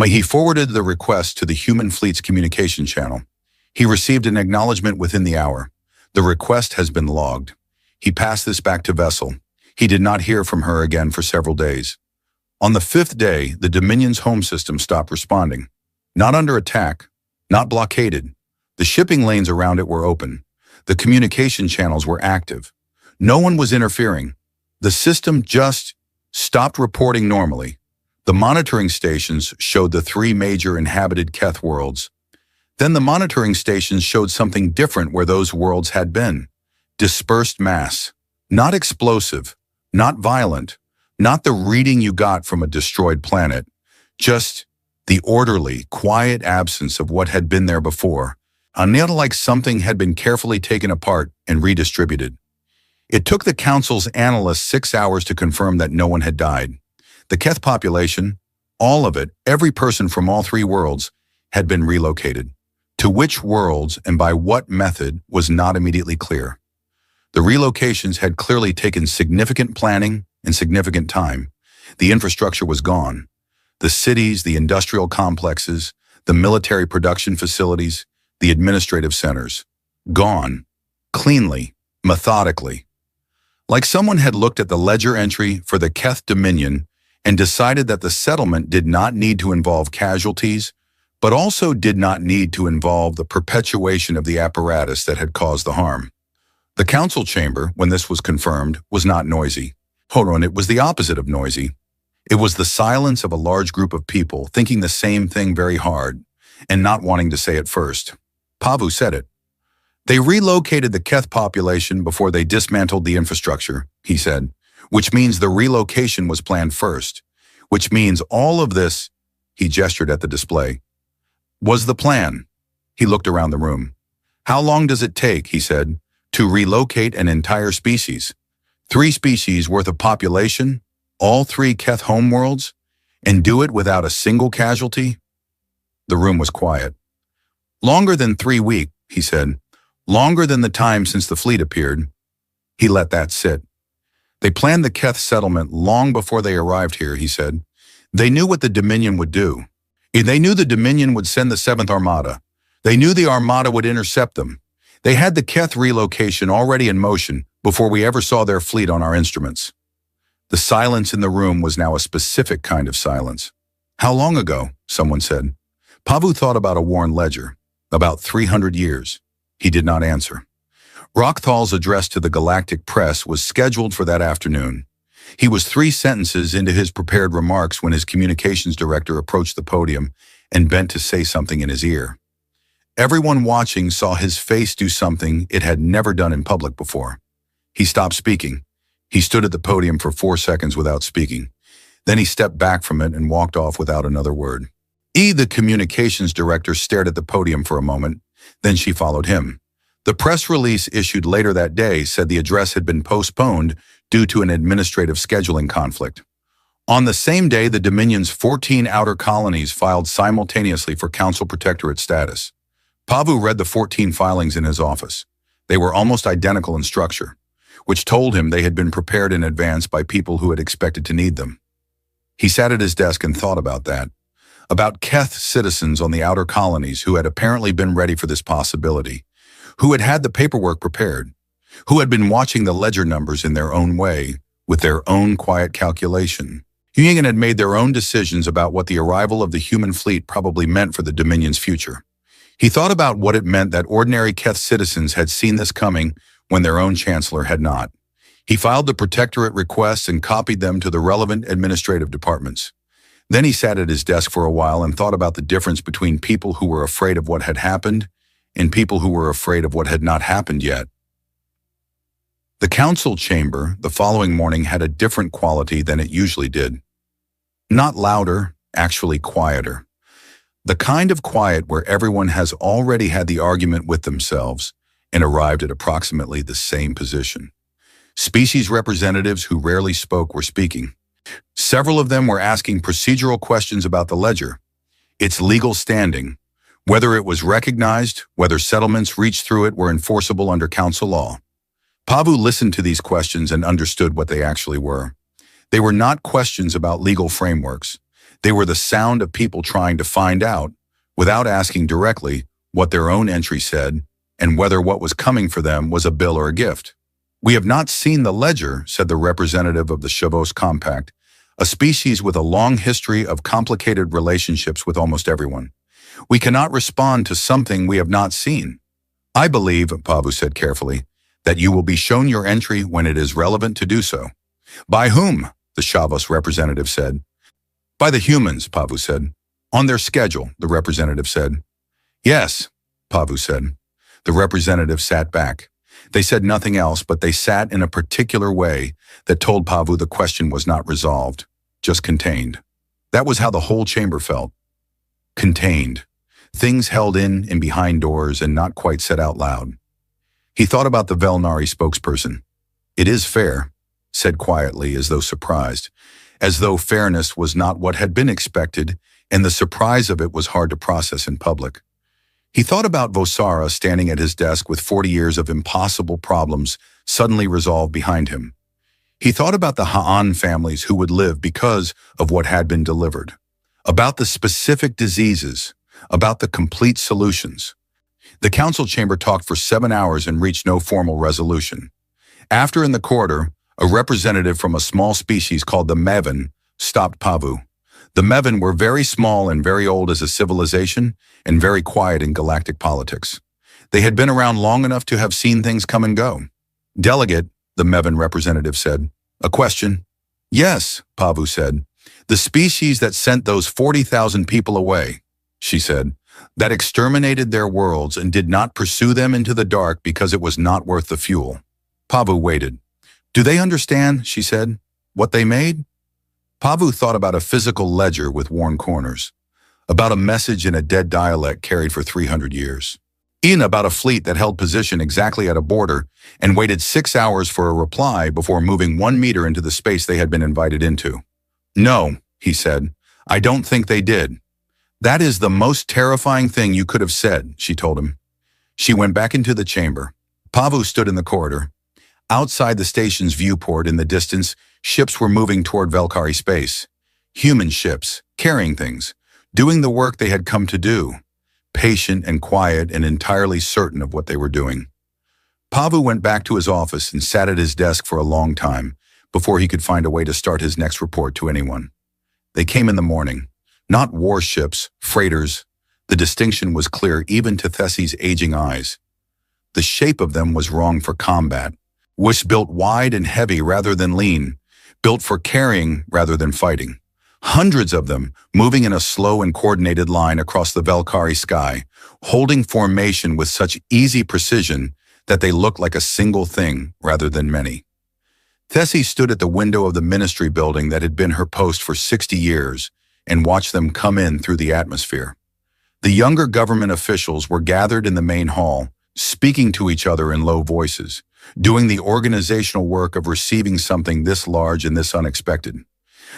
He forwarded the request to the human fleet's communication channel. He received an acknowledgement within the hour. The request has been logged. He passed this back to Vessel. He did not hear from her again for several days. On the 5th day, the Dominion's home system stopped responding. Not under attack, not blockaded. The shipping lanes around it were open. The communication channels were active. No one was interfering. The system just stopped reporting normally. The monitoring stations showed the 3 major inhabited Keth worlds. Then the monitoring stations showed something different where those worlds had been. Dispersed mass. Not explosive, not violent, not the reading you got from a destroyed planet, just the orderly, quiet absence of what had been there before, not like something had been carefully taken apart and redistributed. It took the Council's analysts 6 hours to confirm that no one had died. The Keth population, all of it, every person from all 3 worlds, had been relocated. To which worlds and by what method was not immediately clear. The relocations had clearly taken significant planning and significant time. The infrastructure was gone. The cities, the industrial complexes, the military production facilities, the administrative centers. Gone. Cleanly, methodically. Like someone had looked at the ledger entry for the Keth Dominion and decided that the settlement did not need to involve casualties, but also did not need to involve the perpetuation of the apparatus that had caused the harm. The council chamber, when this was confirmed, was not noisy. It was the opposite of noisy. It was the silence of a large group of people thinking the same thing very hard and not wanting to say it first. Pavu said it. They relocated the Keth population before they dismantled the infrastructure, he said, which means the relocation was planned first, which means all of this, he gestured at the display, was the plan. He looked around the room. How long does it take, he said, to relocate an entire species? 3 species worth of population, all 3 Keth homeworlds, and do it without a single casualty? The room was quiet. Longer than 3 weeks, he said. Longer than the time since the fleet appeared. He let that sit. They planned the Keth settlement long before they arrived here, he said. They knew what the Dominion would do. They knew the Dominion would send the 7th Armada. They knew the Armada would intercept them. They had the Keth relocation already in motion before we ever saw their fleet on our instruments. The silence in the room was now a specific kind of silence. How long ago? Someone said. Pavu thought about a worn ledger. About 300 years. He did not answer. Rokthal's address to the galactic press was scheduled for that afternoon. He was 3 sentences into his prepared remarks when his communications director approached the podium and bent to say something in his ear. Everyone watching saw his face do something it had never done in public before. He stopped speaking. He stood at the podium for 4 seconds without speaking. Then he stepped back from it and walked off without another word. The communications director stared at the podium for a moment. Then she followed him. The press release issued later that day said the address had been postponed due to an administrative scheduling conflict. On the same day, the Dominion's 14 outer colonies filed simultaneously for Council Protectorate status. Pavu read the 14 filings in his office. They were almost identical in structure, which told him they had been prepared in advance by people who had expected to need them. He sat at his desk and thought about that. About Keth citizens on the outer colonies who had apparently been ready for this possibility, who had had the paperwork prepared, who had been watching the ledger numbers in their own way, with their own quiet calculation. Huyingen had made their own decisions about what the arrival of the human fleet probably meant for the Dominion's future. He thought about what it meant that ordinary Keth citizens had seen this coming when their own chancellor had not. He filed the Protectorate requests and copied them to the relevant administrative departments. Then he sat at his desk for a while and thought about the difference between people who were afraid of what had happened and people who were afraid of what had not happened yet. The council chamber the following morning had a different quality than it usually did. Not louder, actually quieter. The kind of quiet where everyone has already had the argument with themselves and arrived at approximately the same position. Species representatives who rarely spoke were speaking. Several of them were asking procedural questions about the ledger, its legal standing, whether it was recognized, whether settlements reached through it were enforceable under council law. Pavu listened to these questions and understood what they actually were. They were not questions about legal frameworks. They were the sound of people trying to find out, without asking directly, what their own entry said and whether what was coming for them was a bill or a gift. We have not seen the ledger, said the representative of the Shavos Compact, a species with a long history of complicated relationships with almost everyone. We cannot respond to something we have not seen. I believe, Pavu said carefully, that you will be shown your entry when it is relevant to do so. By whom? The Shavos representative said. By the humans, Pavu said. On their schedule, the representative said. Yes, Pavu said. The representative sat back. They said nothing else, but they sat in a particular way that told Pavu the question was not resolved, just contained. That was how the whole chamber felt. Contained. Things held in and behind doors and not quite said out loud. He thought about the Velnari spokesperson. It is fair, said quietly as though surprised, as though fairness was not what had been expected and the surprise of it was hard to process in public. He thought about Vosara standing at his desk with 40 years of impossible problems suddenly resolved behind him. He thought about the Ha'an families who would live because of what had been delivered, about the specific diseases, about the complete solutions. The council chamber talked for 7 hours and reached no formal resolution. After in the corridor, a representative from a small species called the Mevan stopped Pavu. The Mevan were very small and very old as a civilization and very quiet in galactic politics. They had been around long enough to have seen things come and go. Delegate, the Mevan representative said. A question? Yes, Pavu said. The species that sent those 40,000 people away, she said, that exterminated their worlds and did not pursue them into the dark because it was not worth the fuel. Pavu waited. Do they understand, she said, what they made? Pavu thought about a physical ledger with worn corners, about a message in a dead dialect carried for 300 years, even about a fleet that held position exactly at a border and waited 6 hours for a reply before moving 1 meter into the space they had been invited into. No, he said, I don't think they did. That is the most terrifying thing you could have said, she told him. She went back into the chamber. Pavu stood in the corridor. Outside the station's viewport in the distance, ships were moving toward Velkari space. Human ships, carrying things, doing the work they had come to do, patient and quiet and entirely certain of what they were doing. Pavu went back to his office and sat at his desk for a long time before he could find a way to start his next report to anyone. They came in the morning. Not warships, freighters. The distinction was clear even to Thessie's aging eyes. The shape of them was wrong for combat. Was built wide and heavy rather than lean, built for carrying rather than fighting. Hundreds of them moving in a slow and coordinated line across the Velkari sky, holding formation with such easy precision that they looked like a single thing rather than many. Thessie stood at the window of the ministry building that had been her post for 60 years and watched them come in through the atmosphere. The younger government officials were gathered in the main hall, speaking to each other in low voices, doing the organizational work of receiving something this large and this unexpected.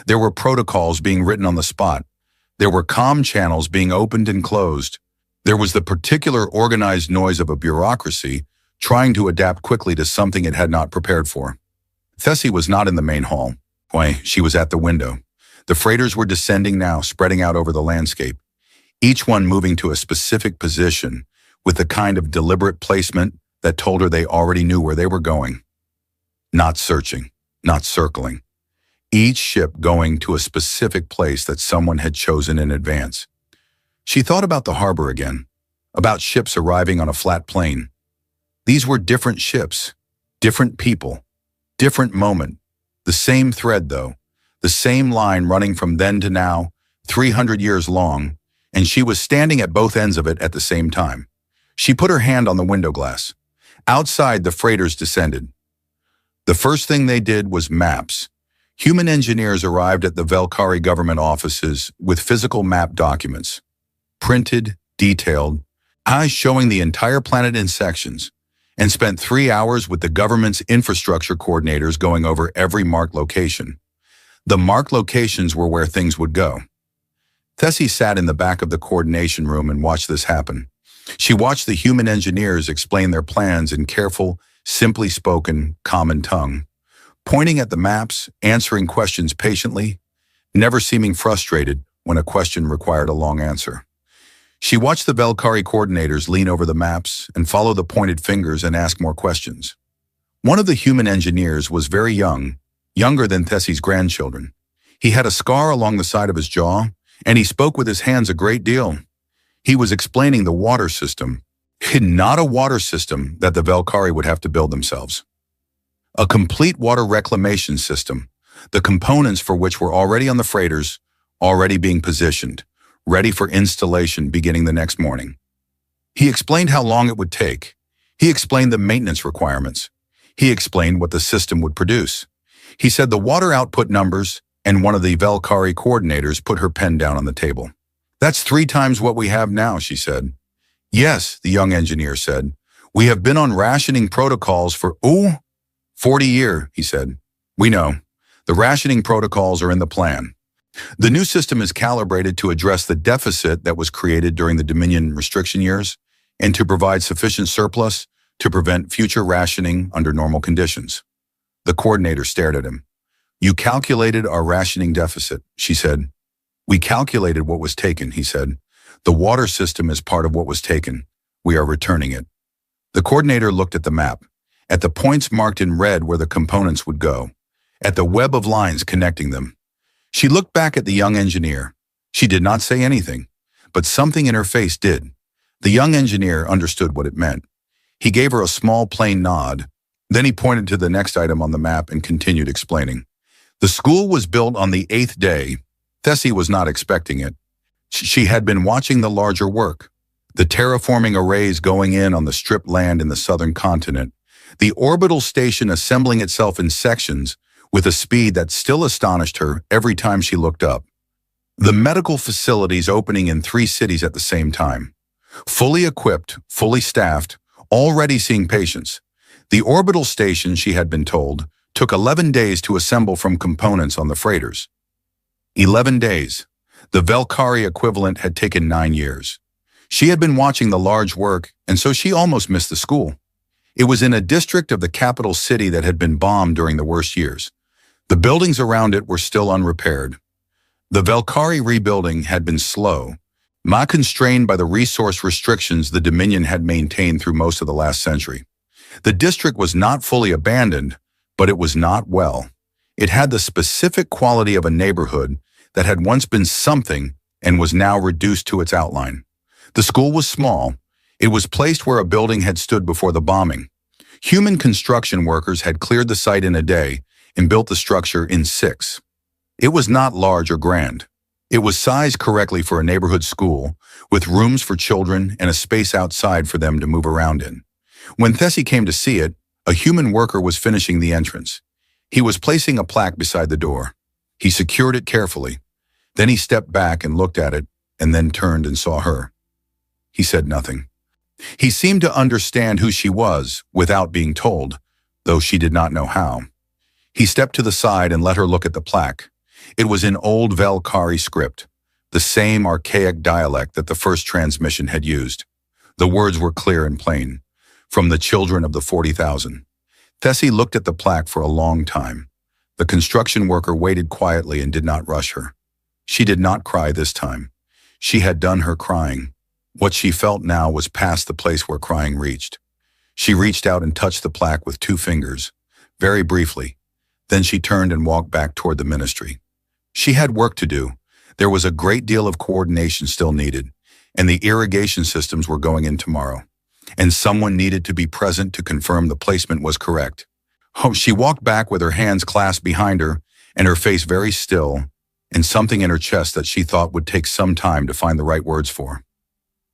There were protocols being written on the spot. There were comm channels being opened and closed. There was the particular organized noise of a bureaucracy trying to adapt quickly to something it had not prepared for. Thessie was not in the main hall. Why, she was at the window. The freighters were descending now, spreading out over the landscape, each one moving to a specific position with the kind of deliberate placement that told her they already knew where they were going. Not searching, not circling. Each ship going to a specific place that someone had chosen in advance. She thought about the harbor again, about ships arriving on a flat plain. These were different ships, different people, different moment. The same thread, though, the same line running from then to now, 300 years long, and she was standing at both ends of it at the same time. She put her hand on the window glass. Outside, the freighters descended. The first thing they did was maps. Human engineers arrived at the Velkari government offices with physical map documents, printed, detailed, eyes showing the entire planet in sections, and spent 3 hours with the government's infrastructure coordinators going over every marked location. The marked locations were where things would go. Thessie sat in the back of the coordination room and watched this happen. She watched the human engineers explain their plans in careful, simply spoken, common tongue, pointing at the maps, answering questions patiently, never seeming frustrated when a question required a long answer. She watched the Velkari coordinators lean over the maps and follow the pointed fingers and ask more questions. One of the human engineers was very young, younger than Thessie's grandchildren. He had a scar along the side of his jaw, and he spoke with his hands a great deal. He was explaining the water system, not a water system that the Velkari would have to build themselves. A complete water reclamation system, the components for which were already on the freighters, already being positioned, ready for installation beginning the next morning. He explained how long it would take. He explained the maintenance requirements. He explained what the system would produce. He said the water output numbers, and one of the Valkyrie coordinators put her pen down on the table. "That's 3 times what we have now," she said. "Yes," the young engineer said. "We have been on rationing protocols for, 40 years," he said. "We know. The rationing protocols are in the plan. The new system is calibrated to address the deficit that was created during the Dominion restriction years and to provide sufficient surplus to prevent future rationing under normal conditions." The coordinator stared at him. "You calculated our rationing deficit," she said. "We calculated what was taken," he said. "The water system is part of what was taken. We are returning it." The coordinator looked at the map, at the points marked in red where the components would go, at the web of lines connecting them. She looked back at the young engineer. She did not say anything, but something in her face did. The young engineer understood what it meant. He gave her a small plain nod. Then he pointed to the next item on the map and continued explaining. The school was built on the 8th day. Tessie was not expecting it. She had been watching the larger work. The terraforming arrays going in on the stripped land in the southern continent. The orbital station assembling itself in sections with a speed that still astonished her every time she looked up. The medical facilities opening in 3 cities at the same time. Fully equipped, fully staffed, already seeing patients. The orbital station, she had been told, took 11 days to assemble from components on the freighters. 11 days. The Valkyrie equivalent had taken 9 years. She had been watching the large work, and so she almost missed the school. It was in a district of the capital city that had been bombed during the worst years. The buildings around it were still unrepaired. The Valkyrie rebuilding had been slow, constrained by the resource restrictions the Dominion had maintained through most of the last century. The district was not fully abandoned, but it was not well. It had the specific quality of a neighborhood that had once been something and was now reduced to its outline. The school was small. It was placed where a building had stood before the bombing. Human construction workers had cleared the site in a day and built the structure in 6. It was not large or grand. It was sized correctly for a neighborhood school, with rooms for children and a space outside for them to move around in. When Tessie came to see it, a human worker was finishing the entrance. He was placing a plaque beside the door. He secured it carefully. Then he stepped back and looked at it, and then turned and saw her. He said nothing. He seemed to understand who she was without being told, though she did not know how. He stepped to the side and let her look at the plaque. It was in old Valkyrie script, the same archaic dialect that the first transmission had used. The words were clear and plain. From the children of the 40,000. Tessie looked at the plaque for a long time. The construction worker waited quietly and did not rush her. She did not cry this time. She had done her crying. What she felt now was past the place where crying reached. She reached out and touched the plaque with 2 fingers, very briefly. Then she turned and walked back toward the ministry. She had work to do. There was a great deal of coordination still needed, and the irrigation systems were going in tomorrow. And someone needed to be present to confirm the placement was correct. She walked back with her hands clasped behind her and her face very still, and something in her chest that she thought would take some time to find the right words for.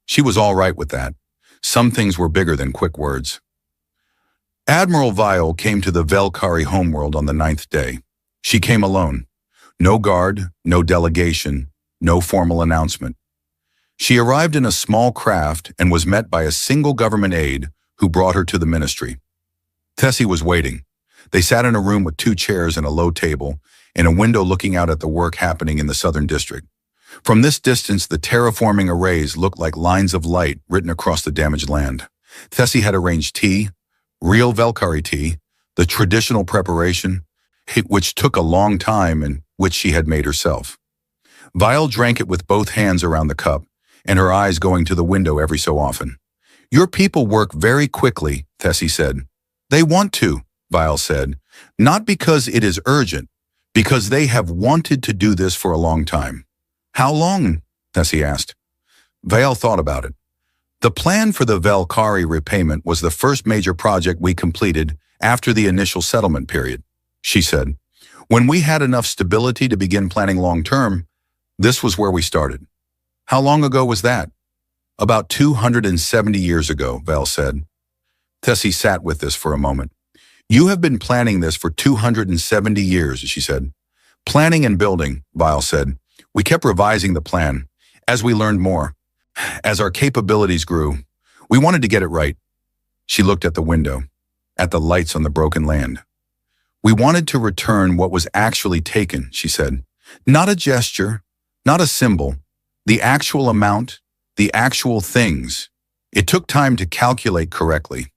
She was all right with that. Some things were bigger than quick words. Admiral Vial came to the Valkyrie homeworld on the 9th day. She came alone. No guard, no delegation, no formal announcement. She arrived in a small craft and was met by a single government aide who brought her to the ministry. Tessie was waiting. They sat in a room with 2 chairs and a low table, and a window looking out at the work happening in the southern district. From this distance, the terraforming arrays looked like lines of light written across the damaged land. Tessie had arranged tea, real Valkyrie tea, the traditional preparation, which took a long time and which she had made herself. Vial drank it with both hands around the cup, and her eyes going to the window every so often. "Your people work very quickly," Tessie said. "They want to," Vial said, "not because it is urgent, because they have wanted to do this for a long time." "How long?" Tessie asked. Vial thought about it. "The plan for the Valkyrie repayment was the first major project we completed after the initial settlement period," she said. "When we had enough stability to begin planning long-term, this was where we started." "How long ago was that?" About 270 years ago, Val said. Tessie sat with this for a moment. You have been planning this for 270 years, she said. Planning and building, Val said. We kept revising the plan. As we learned more, as our capabilities grew, we wanted to get it right. She looked at the window, at the lights on the broken land. We wanted to return what was actually taken, she said. Not a gesture, not a symbol, the actual amount, the actual things. It took time to calculate correctly.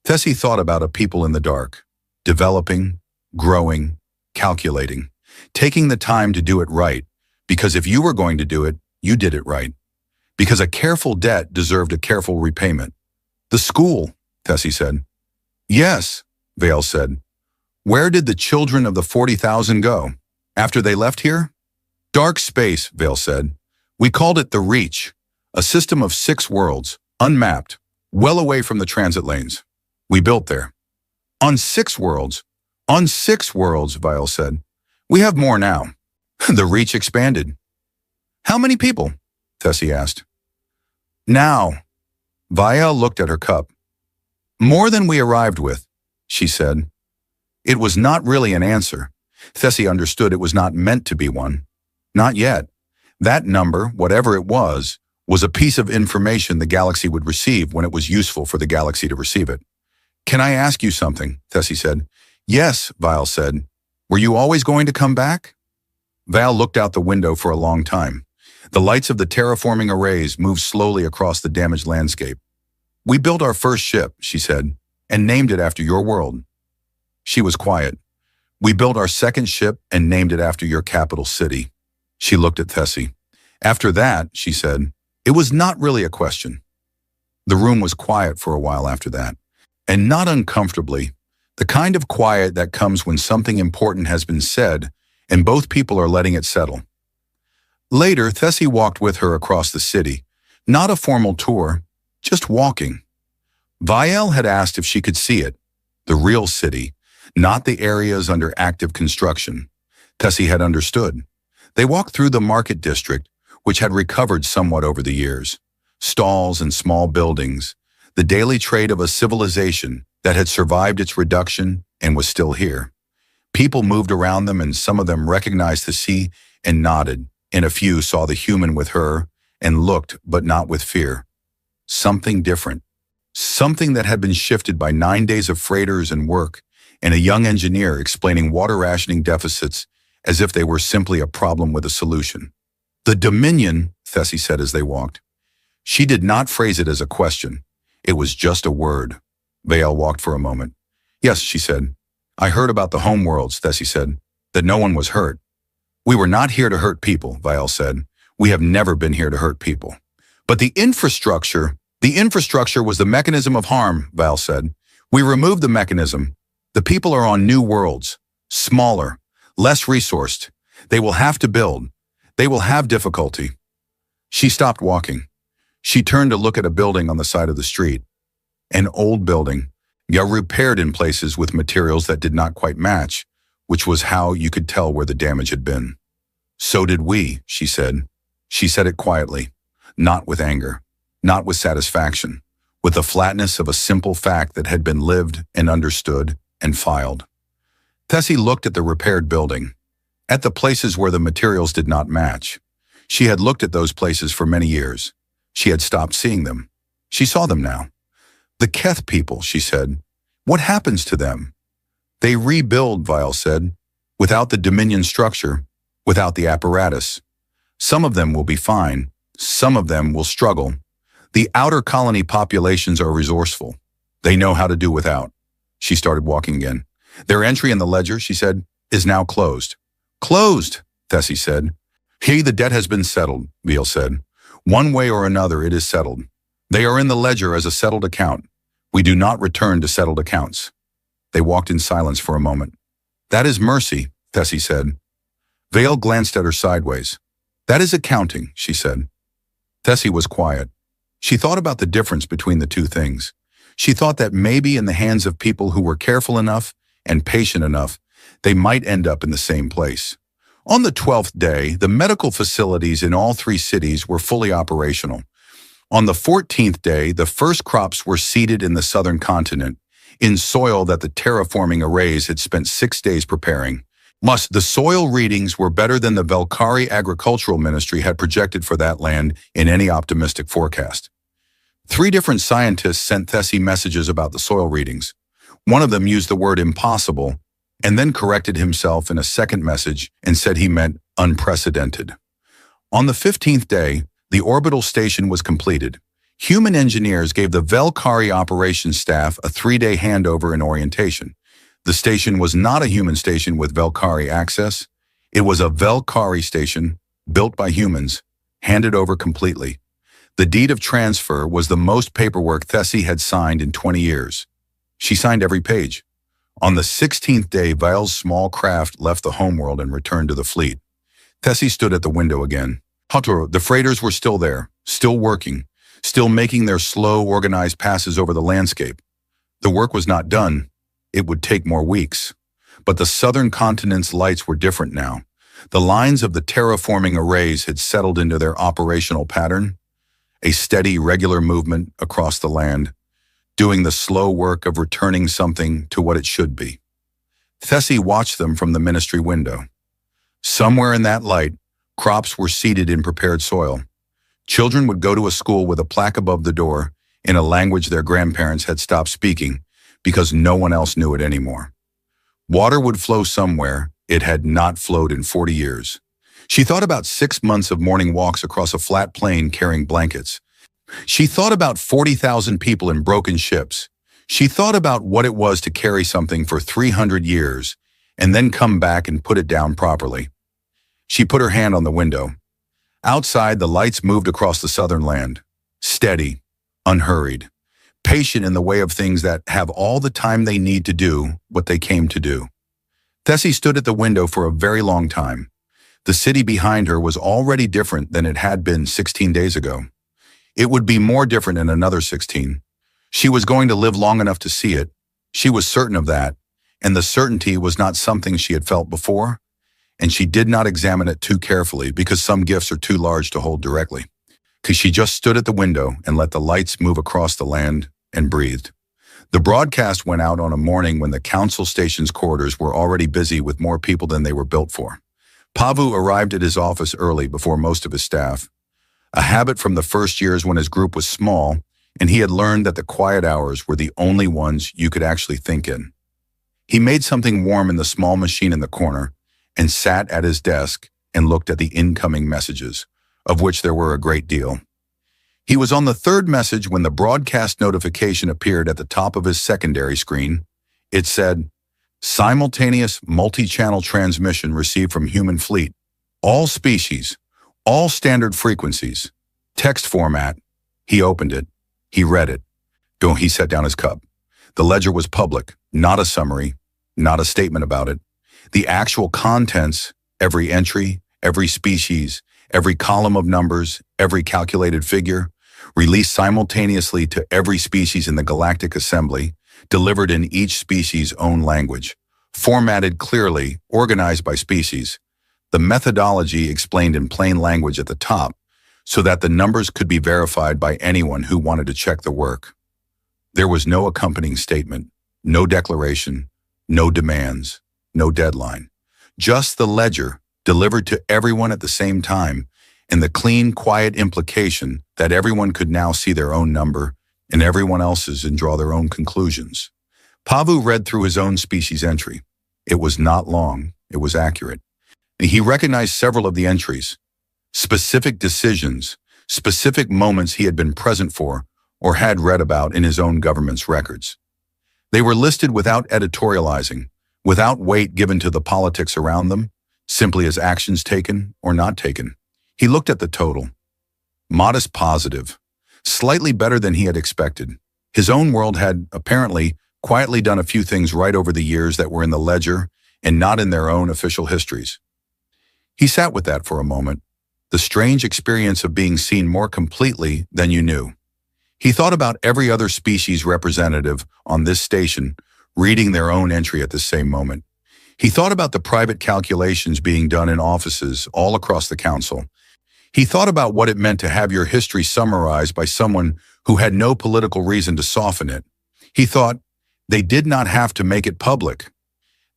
Tessie thought about a people in the dark, developing, growing, calculating, taking the time to do it right, because if you were going to do it, you did it right. Because a careful debt deserved a careful repayment. The school, Tessie said. Yes, Vale said. Where did the children of the 40,000 go? After they left here? Dark space, Vale said. We called it the Reach, a system of 6 worlds, unmapped, well away from the transit lanes. We built there. On 6 worlds, Vile said. We have more now. The Reach expanded. How many people? Tessie asked. Now, Vile looked at her cup. More than we arrived with, she said. It was not really an answer. Tessie understood it was not meant to be one. Not yet. That number, whatever it was a piece of information the galaxy would receive when it was useful for the galaxy to receive it. Can I ask you something? Tessie said. Yes, Vile said. Were you always going to come back? Val looked out the window for a long time. The lights of the terraforming arrays moved slowly across the damaged landscape. We built our first ship, she said, and named it after your world. She was quiet. We built our second ship and named it after your capital city. She looked at Tessie. After that, she said, it was not really a question. The room was quiet for a while after that, and not uncomfortably, the kind of quiet that comes when something important has been said and both people are letting it settle. Later, Tessie walked with her across the city, not a formal tour, just walking. Vielle had asked if she could see it, the real city, not the areas under active construction. Tessie had understood. They walked through the market district, which had recovered somewhat over the years. Stalls and small buildings, the daily trade of a civilization that had survived its reduction and was still here. People moved around them, and some of them recognized Tessie and nodded, and a few saw the human with her and looked, but not with fear. Something different. Something that had been shifted by 9 days of freighters and work, and a young engineer explaining water rationing deficits as if they were simply a problem with a solution. The Dominion, Tessie said as they walked. She did not phrase it as a question. It was just a word. Vale walked for a moment. Yes, she said. I heard about the homeworlds, Tessie said, that no one was hurt. We were not here to hurt people, Vale said. We have never been here to hurt people. But the infrastructure was the mechanism of harm, Vale said. We removed the mechanism. The people are on new worlds, smaller, less resourced. They will have to build. They will have difficulty. She stopped walking. She turned to look at a building on the side of the street. An old building, repaired in places with materials that did not quite match, which was how you could tell where the damage had been. So did we, she said. She said it quietly, not with anger, not with satisfaction, with the flatness of a simple fact that had been lived and understood and filed. Tessie looked at the repaired building, at the places where the materials did not match. She had looked at those places for many years. She had stopped seeing them. She saw them now. The Keth people, she said. What happens to them? They rebuild, Vile said, without the Dominion structure, without the apparatus. Some of them will be fine. Some of them will struggle. The outer colony populations are resourceful. They know how to do without. She started walking again. Their entry in the ledger, she said, is now closed. Closed, Tessie said. Here the debt has been settled, Vile said. One way or another it is settled. They are in the ledger as a settled account. We do not return to settled accounts. They walked in silence for a moment. That is mercy, Tessie said. Vale glanced at her sideways. That is accounting, she said. Tessie was quiet. She thought about the difference between the two things. She thought that maybe in the hands of people who were careful enough and patient enough, they might end up in the same place. On the 12th day, the medical facilities in all 3 cities were fully operational. On the 14th day, the first crops were seeded in the southern continent, in soil that the terraforming arrays had spent 6 days preparing. The soil readings were better than the Valkyrie Agricultural Ministry had projected for that land in any optimistic forecast. 3 different scientists sent Thessi messages about the soil readings. One of them used the word impossible, and then corrected himself in a second message and said he meant unprecedented. On the 15th day, the orbital station was completed. Human engineers gave the Valkyrie operations staff a 3-day handover and orientation. The station was not a human station with Valkyrie access. It was a Valkyrie station, built by humans, handed over completely. The deed of transfer was the most paperwork Thessi had signed in 20 years. She signed every page. On the 16th day, Vile's small craft left the homeworld and returned to the fleet. Thessi stood at the window again. The freighters were still there, still working, still making their slow, organized passes over the landscape. The work was not done. It would take more weeks. But the southern continent's lights were different now. The lines of the terraforming arrays had settled into their operational pattern, a steady, regular movement across the land, doing the slow work of returning something to what it should be. Thessi watched them from the ministry window. Somewhere in that light, crops were seeded in prepared soil. Children would go to a school with a plaque above the door in a language their grandparents had stopped speaking because no one else knew it anymore. Water would flow somewhere it had not flowed in 40 years. She thought about 6 months of morning walks across a flat plain carrying blankets. She thought about 40,000 people in broken ships. She thought about what it was to carry something for 300 years and then come back and put it down properly. She put her hand on the window. Outside, the lights moved across the southern land, steady, unhurried, patient in the way of things that have all the time they need to do what they came to do. Thessi stood at the window for a very long time. The city behind her was already different than it had been 16 days ago. It would be more different in another 16. She was going to live long enough to see it. She was certain of that, and the certainty was not something she had felt before, and she did not examine it too carefully because some gifts are too large to hold directly. Because she just stood at the window and let the lights move across the land and breathed. The broadcast went out on a morning when the council station's corridors were already busy with more people than they were built for. Pavu arrived at his office early before most of his staff, a habit from the first years when his group was small, and he had learned that the quiet hours were the only ones you could actually think in. He made something warm in the small machine in the corner and sat at his desk and looked at the incoming messages, of which there were a great deal. He was on the 3rd message when the broadcast notification appeared at the top of his secondary screen. It said, "Simultaneous multi-channel transmission received from human fleet. All species, all standard frequencies. Text format." He opened it. He read it. He set down his cup. The ledger was public, not a summary, not a statement about it. The actual contents, every entry, every species, every column of numbers, every calculated figure, released simultaneously to every species in the galactic assembly, delivered in each species' own language, formatted clearly, organized by species. The methodology explained in plain language at the top, so that the numbers could be verified by anyone who wanted to check the work. There was no accompanying statement, no declaration, no demands, no deadline. Just the ledger, delivered to everyone at the same time, and the clean, quiet implication that everyone could now see their own number and everyone else's and draw their own conclusions. Pavu read through his own species entry. It was not long, it was accurate. He recognized several of the entries, specific decisions, specific moments he had been present for or had read about in his own government's records. They were listed without editorializing, without weight given to the politics around them, simply as actions taken or not taken. He looked at the total. Modest positive, slightly better than he had expected. His own world had, apparently, quietly done a few things right over the years that were in the ledger and not in their own official histories. He sat with that for a moment, the strange experience of being seen more completely than you knew. He thought about every other species representative on this station reading their own entry at the same moment. He thought about the private calculations being done in offices all across the council. He thought about what it meant to have your history summarized by someone who had no political reason to soften it. He thought, they did not have to make it public.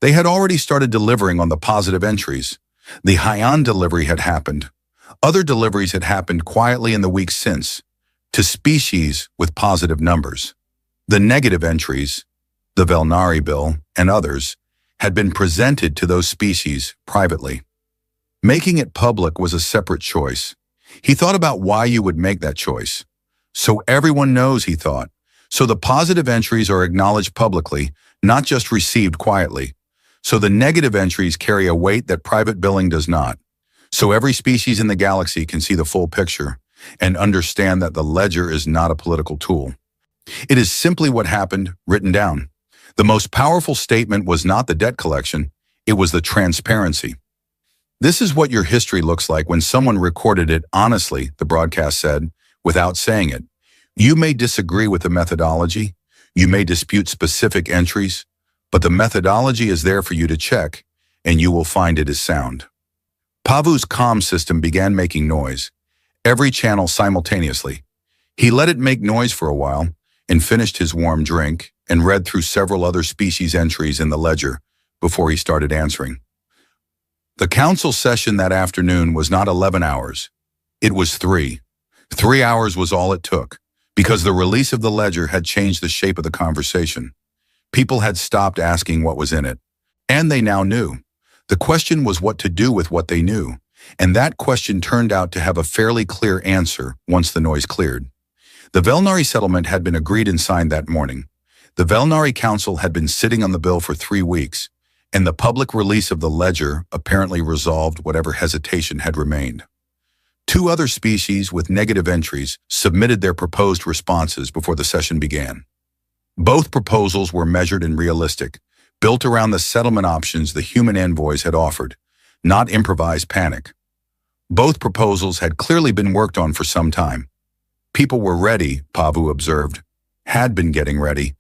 They had already started delivering on the positive entries. The Haiyan delivery had happened. Other deliveries had happened quietly in the weeks since, to species with positive numbers. The negative entries, the Velnari bill, and others, had been presented to those species privately. Making it public was a separate choice. He thought about why you would make that choice. So everyone knows, he thought. So the positive entries are acknowledged publicly, not just received quietly. So the negative entries carry a weight that private billing does not. So every species in the galaxy can see the full picture and understand that the ledger is not a political tool. It is simply what happened, written down. The most powerful statement was not the debt collection, it was the transparency. This is what your history looks like when someone recorded it honestly, the broadcast said, without saying it. You may disagree with the methodology, you may dispute specific entries, but the methodology is there for you to check, and you will find it is sound. Pavu's comm system began making noise, every channel simultaneously. He let it make noise for a while, and finished his warm drink, and read through several other species entries in the ledger before he started answering. The council session that afternoon was not 11 hours. It was 3. 3 hours was all it took, because the release of the ledger had changed the shape of the conversation. People had stopped asking what was in it, and they now knew. The question was what to do with what they knew, and that question turned out to have a fairly clear answer once the noise cleared. The Velnari settlement had been agreed and signed that morning. The Velnari Council had been sitting on the bill for 3 weeks, and the public release of the ledger apparently resolved whatever hesitation had remained. 2 other species with negative entries submitted their proposed responses before the session began. Both proposals were measured and realistic, built around the settlement options the human envoys had offered, not improvised panic. Both proposals had clearly been worked on for some time. People were ready, Pavu observed, had been getting ready.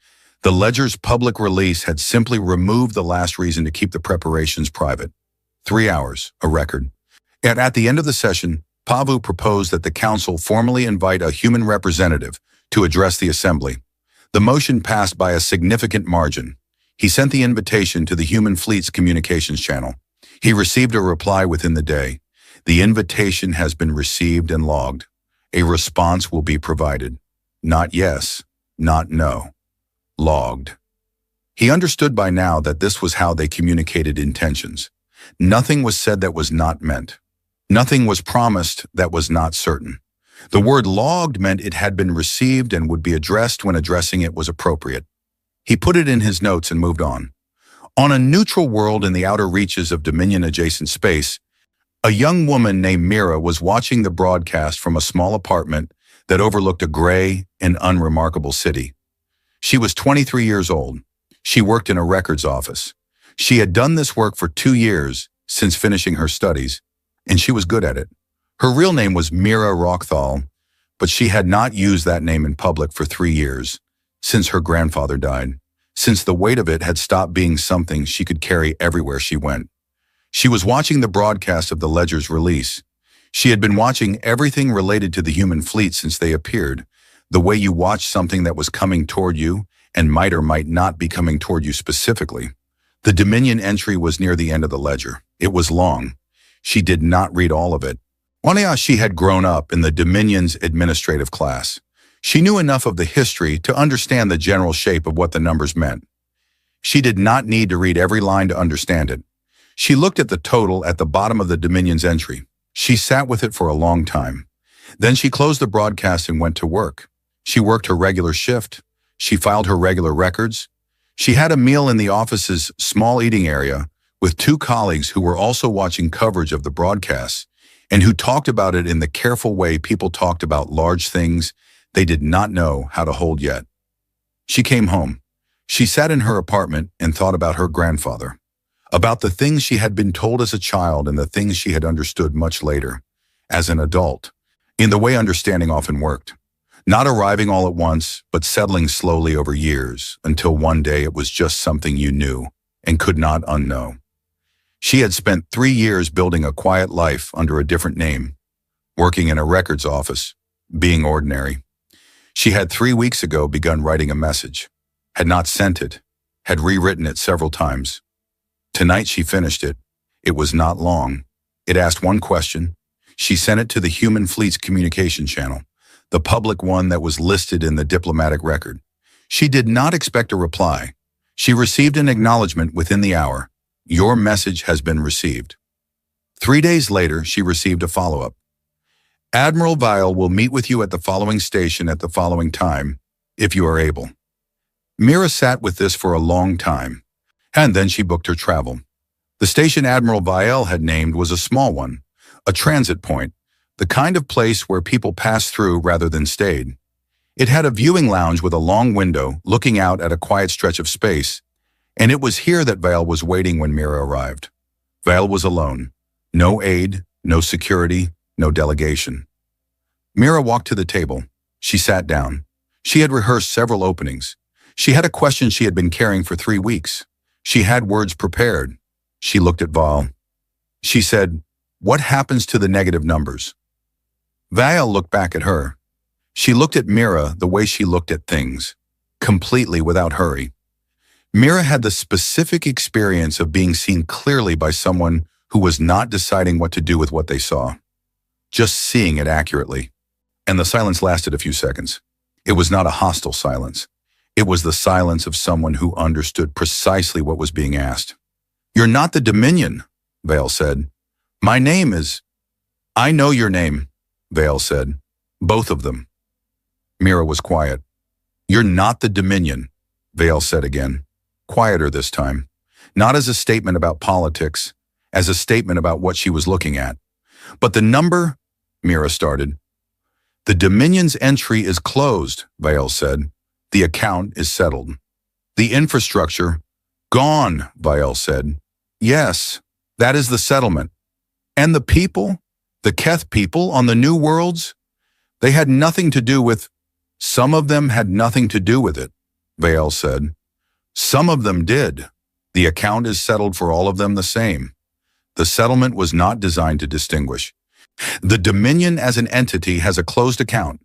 The ledger's public release had simply removed the last reason to keep the preparations private. 3 hours, a record. And at the end of the session, Pavu proposed that the council formally invite a human representative to address the assembly. The motion passed by a significant margin. He sent the invitation to the human fleet's communications channel. He received a reply within the day. The invitation has been received and logged. A response will be provided. Not yes, not no. Logged. He understood by now that this was how they communicated intentions. Nothing was said that was not meant. Nothing was promised that was not certain. The word logged meant it had been received and would be addressed when addressing it was appropriate. He put it in his notes and moved on. On a neutral world in the outer reaches of Dominion-adjacent space, a young woman named Mira was watching the broadcast from a small apartment that overlooked a gray and unremarkable city. She was 23 years old. She worked in a records office. She had done this work for 2 years since finishing her studies, and she was good at it. Her real name was Mira Rockthal, but she had not used that name in public for 3 years, since her grandfather died, since the weight of it had stopped being something she could carry everywhere she went. She was watching the broadcast of the ledger's release. She had been watching everything related to the human fleet since they appeared, the way you watch something that was coming toward you and might or might not be coming toward you specifically. The Dominion entry was near the end of the ledger. It was long. She did not read all of it. She had grown up in the Dominion's administrative class. She knew enough of the history to understand the general shape of what the numbers meant. She did not need to read every line to understand it. She looked at the total at the bottom of the Dominion's entry. She sat with it for a long time. Then she closed the broadcast and went to work. She worked her regular shift. She filed her regular records. She had a meal in the office's small eating area with 2 colleagues who were also watching coverage of the broadcast and who talked about it in the careful way people talked about large things they did not know how to hold yet. She came home. She sat in her apartment and thought about her grandfather, about the things she had been told as a child and the things she had understood much later, as an adult, in the way understanding often worked. Not arriving all at once, but settling slowly over years, until one day it was just something you knew and could not unknow. She had spent 3 years building a quiet life under a different name. working in a records office, being ordinary. She had 3 weeks ago begun writing a message, had not sent it, had rewritten it several times. Tonight she finished it. It was not long. It asked one question. She sent it to the human fleet's communication channel, the public one that was listed in the diplomatic record. She did not expect a reply. She received an acknowledgement within the hour. Your message has been received. 3 days later, she received a follow-up. Admiral Vile will meet with you at the following station at the following time, if you are able. Mira sat with this for a long time, and then she booked her travel. The station Admiral Vile had named was a small one, a transit point, the kind of place where people passed through rather than stayed. It had a viewing lounge with a long window looking out at a quiet stretch of space, and it was here that Vale was waiting when Mira arrived. Vale was alone. No aid, no security, no delegation. Mira walked to the table. She sat down. She had rehearsed several openings. She had a question she had been carrying for 3 weeks. She had words prepared. She looked at Val. She said, "What happens to the negative numbers?" Val looked back at her. She looked at Mira the way she looked at things, completely without hurry. Mira had the specific experience of being seen clearly by someone who was not deciding what to do with what they saw, just seeing it accurately. And the silence lasted a few seconds. It was not a hostile silence. It was the silence of someone who understood precisely what was being asked. "You're not the Dominion," Vale said. "My name is—" "I know your name," Vale said. "Both of them." Mira was quiet. "You're not the Dominion," Vale said again, quieter this time, not as a statement about politics, as a statement about what she was looking at. "But the number," Mira started. "The Dominion's entry is closed," Vale said. "The account is settled." "The infrastructure—" "Gone," Vale said. "Yes, that is the settlement." "And the people? The Keth people on the New Worlds? They had nothing to do with—" "Some of them had nothing to do with it," Vale said. "Some of them did. The account is settled for all of them the same. The settlement was not designed to distinguish. The Dominion as an entity has a closed account.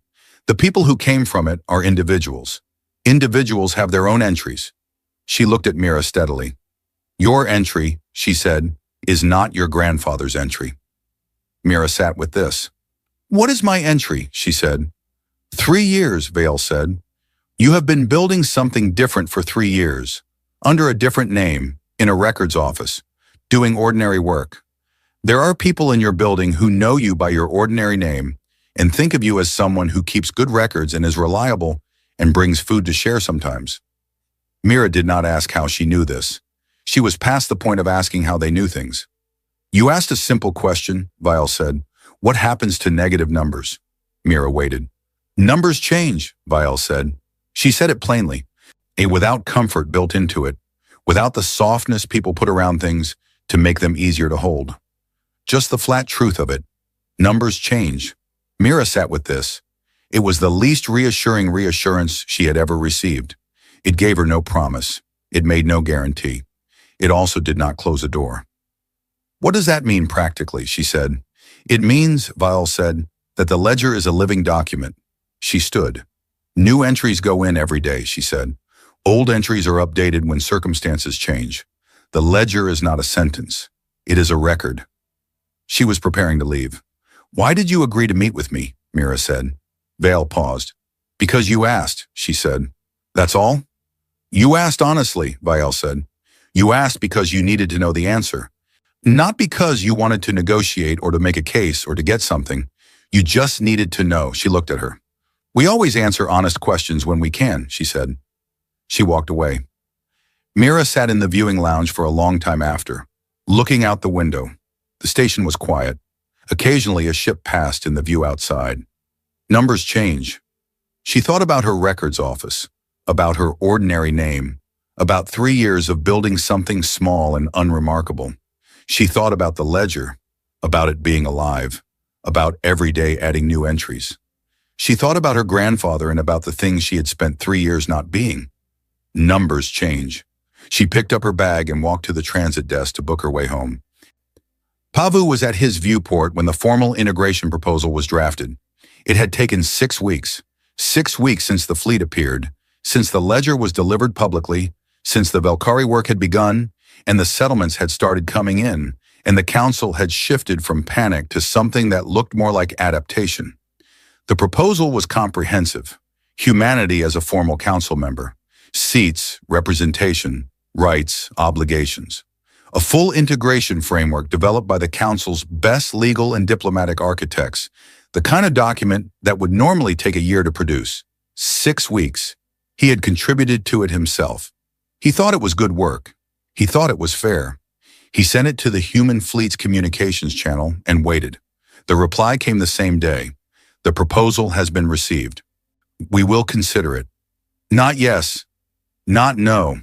The people who came from it are individuals. Individuals have their own entries." She looked at Mira steadily. "Your entry," she said, "is not your grandfather's entry." Mira sat with this. "What is my entry?" she said. 3 years, Vale said. "You have been building something different for 3 years, under a different name, in a records office, doing ordinary work. There are people in your building who know you by your ordinary name and think of you as someone who keeps good records and is reliable and brings food to share sometimes." Mira did not ask how she knew this. She was past the point of asking how they knew things. "You asked a simple question," Vile said. "What happens to negative numbers?" Mira waited. "Numbers change," Vile said. She said it plainly, without comfort built into it, without the softness people put around things to make them easier to hold. Just the flat truth of it. Numbers change. Mira sat with this. It was the least reassuring reassurance she had ever received. It gave her no promise. It made no guarantee. It also did not close a door. "What does that mean practically?" she said. "It means," Vile said, "that the ledger is a living document." She stood. "New entries go in every day," she said. "Old entries are updated when circumstances change. The ledger is not a sentence. It is a record." She was preparing to leave. "Why did you agree to meet with me?" Mira said. Vale paused. "Because you asked," she said. "That's all?" "You asked honestly," Vale said. "You asked because you needed to know the answer. Not because you wanted to negotiate or to make a case or to get something. You just needed to know." She looked at her. "We always answer honest questions when we can," she said. She walked away. Mira sat in the viewing lounge for a long time after, looking out the window. The station was quiet. Occasionally a ship passed in the view outside. Numbers change. She thought about her records office, about her ordinary name, about 3 years of building something small and unremarkable. She thought about the ledger, about it being alive, about every day adding new entries. She thought about her grandfather and about the things she had spent 3 years not being. Numbers change. She picked up her bag and walked to the transit desk to book her way home. Pavu was at his viewport when the formal integration proposal was drafted. It had taken 6 weeks. 6 weeks since the fleet appeared, since the ledger was delivered publicly, since the Valkyrie work had begun, and the settlements had started coming in, and the council had shifted from panic to something that looked more like adaptation. The proposal was comprehensive. Humanity as a formal council member. Seats, representation, rights, obligations. A full integration framework developed by the council's best legal and diplomatic architects, the kind of document that would normally take a year to produce. 6 weeks. He had contributed to it himself. He thought it was good work. He thought it was fair. He sent it to the human fleet's communications channel and waited. The reply came the same day. The proposal has been received. We will consider it. Not yes, not no.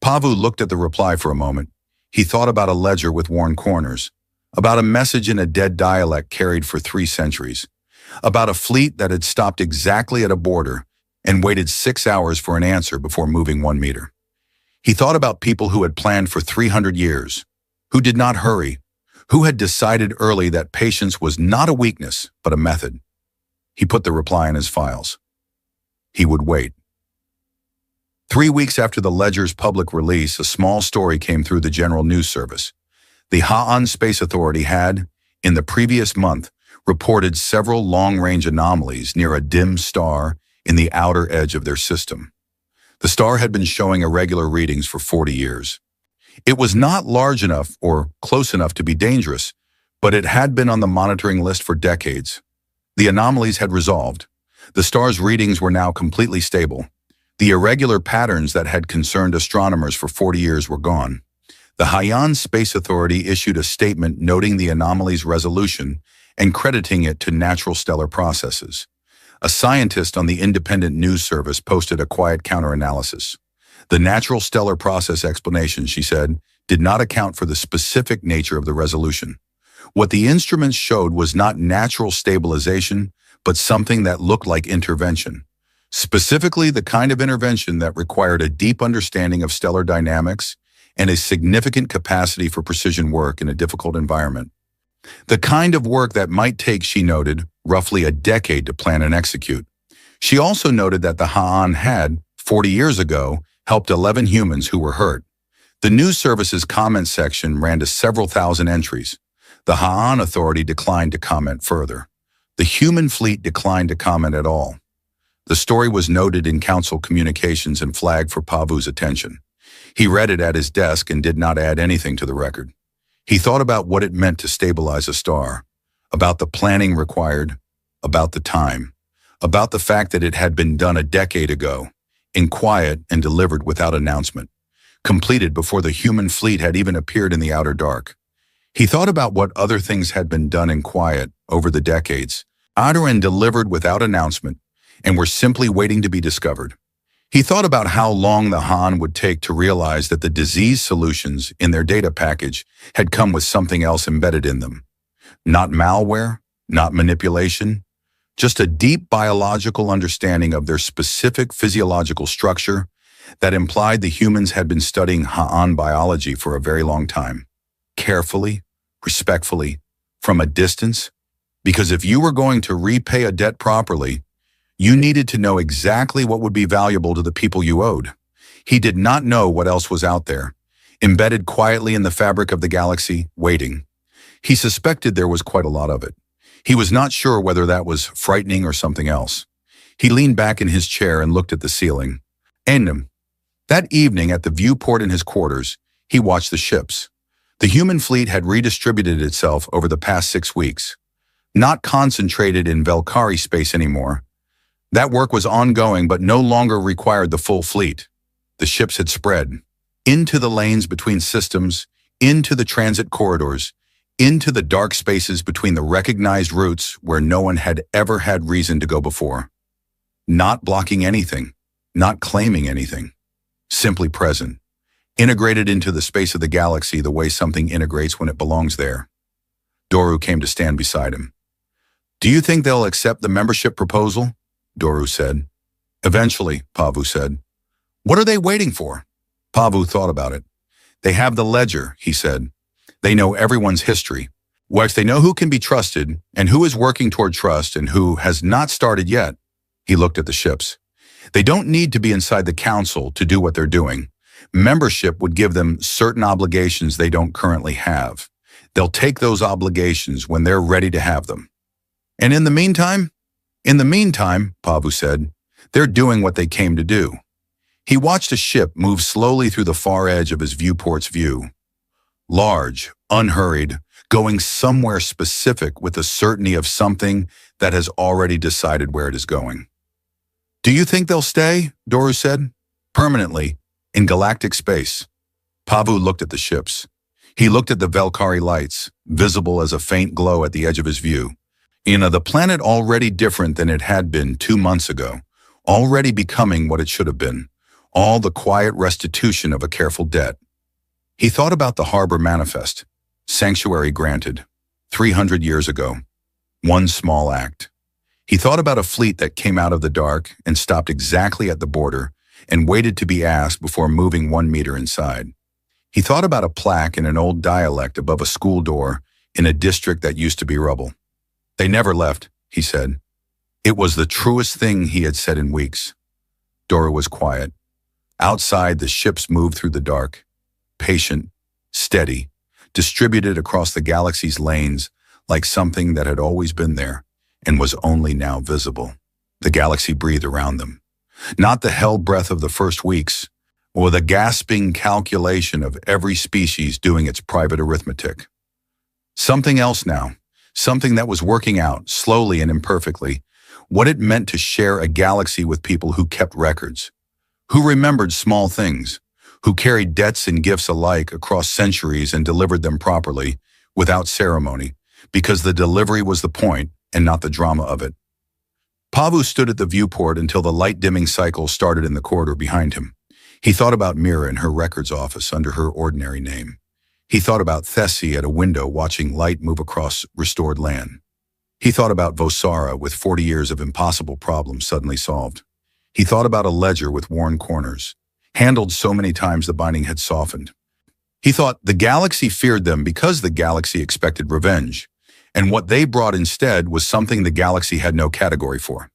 Pavu looked at the reply for a moment. He thought about a ledger with worn corners, about a message in a dead dialect carried for 3 centuries, about a fleet that had stopped exactly at a border and waited 6 hours for an answer before moving 1 meter. He thought about people who had planned for 300 years, who did not hurry, who had decided early that patience was not a weakness, but a method. He put the reply in his files. He would wait. 3 weeks after the ledger's public release, a small story came through the General News Service. The Ha'an Space Authority had, in the previous month, reported several long-range anomalies near a dim star in the outer edge of their system. The star had been showing irregular readings for 40 years. It was not large enough or close enough to be dangerous, but it had been on the monitoring list for decades. The anomalies had resolved. The star's readings were now completely stable. The irregular patterns that had concerned astronomers for 40 years were gone. The Ha'an Space Authority issued a statement noting the anomaly's resolution and crediting it to natural stellar processes. A scientist on the independent news service posted a quiet counter-analysis. The natural stellar process explanation, she said, did not account for the specific nature of the resolution. What the instruments showed was not natural stabilization, but something that looked like intervention. Specifically, the kind of intervention that required a deep understanding of stellar dynamics and a significant capacity for precision work in a difficult environment. The kind of work that might take, she noted, roughly a decade to plan and execute. She also noted that the Ha'an had, 40 years ago, helped 11 humans who were hurt. The news service's comment section ran to several thousand entries. The Ha'an Authority declined to comment further. The human fleet declined to comment at all. The story was noted in council communications and flagged for Pavu's attention. He read it at his desk and did not add anything to the record. He thought about what it meant to stabilize a star, about the planning required, about the time, about the fact that it had been done a decade ago, in quiet and delivered without announcement, completed before the human fleet had even appeared in the outer dark. He thought about what other things had been done in quiet over the decades, outer and delivered without announcement, and were simply waiting to be discovered. He thought about how long the Han would take to realize that the disease solutions in their data package had come with something else embedded in them. Not malware, not manipulation, just a deep biological understanding of their specific physiological structure that implied the humans had been studying Ha'an biology for a very long time. Carefully, respectfully, from a distance, because if you were going to repay a debt properly, you needed to know exactly what would be valuable to the people you owed. He did not know what else was out there, embedded quietly in the fabric of the galaxy, waiting. He suspected there was quite a lot of it. He was not sure whether that was frightening or something else. He leaned back in his chair and looked at the ceiling. And that evening at the viewport in his quarters, he watched the ships. The human fleet had redistributed itself over the past 6 weeks, not concentrated in Valkyrie space anymore. That work was ongoing but no longer required the full fleet. The ships had spread into the lanes between systems, into the transit corridors, into the dark spaces between the recognized routes where no one had ever had reason to go before. Not blocking anything, not claiming anything, simply present, integrated into the space of the galaxy the way something integrates when it belongs there. Doru came to stand beside him. "Do you think they'll accept the membership proposal?" Doru said. "Eventually," Pavu said. "What are they waiting for?" Pavu thought about it. "They have the ledger," he said. They know everyone's history. They know who can be trusted and who is working toward trust and who has not started yet. He looked at the ships. They don't need to be inside the council to do what they're doing. Membership would give them certain obligations they don't currently have. They'll take those obligations when they're ready to have them. And in the meantime, Pavu said, they're doing what they came to do. He watched a ship move slowly through the far edge of his viewport's view. Large, unhurried, going somewhere specific with the certainty of something that has already decided where it is going. Do you think they'll stay? Doru said. Permanently, in galactic space. Pavu looked at the ships. He looked at the Velkari lights, visible as a faint glow at the edge of his view. The planet already different than it had been 2 months ago, already becoming what it should have been, all the quiet restitution of a careful debt. He thought about the harbor manifest, sanctuary granted, 300 years ago, one small act. He thought about a fleet that came out of the dark and stopped exactly at the border and waited to be asked before moving 1 meter inside. He thought about a plaque in an old dialect above a school door in a district that used to be rubble. They never left, he said. It was the truest thing he had said in weeks. Dora was quiet. Outside, the ships moved through the dark, patient, steady, distributed across the galaxy's lanes like something that had always been there and was only now visible. The galaxy breathed around them. Not the hell breath of the first weeks, or the gasping calculation of every species doing its private arithmetic. Something else now, something that was working out, slowly and imperfectly, what it meant to share a galaxy with people who kept records, who remembered small things, who carried debts and gifts alike across centuries and delivered them properly, without ceremony, because the delivery was the point and not the drama of it. Pavu stood at the viewport until the light-dimming cycle started in the corridor behind him. He thought about Mira in her records office under her ordinary name. He thought about Thessi at a window watching light move across restored land. He thought about Vosara with 40 years of impossible problems suddenly solved. He thought about a ledger with worn corners, handled so many times the binding had softened. He thought the galaxy feared them because the galaxy expected revenge, and what they brought instead was something the galaxy had no category for.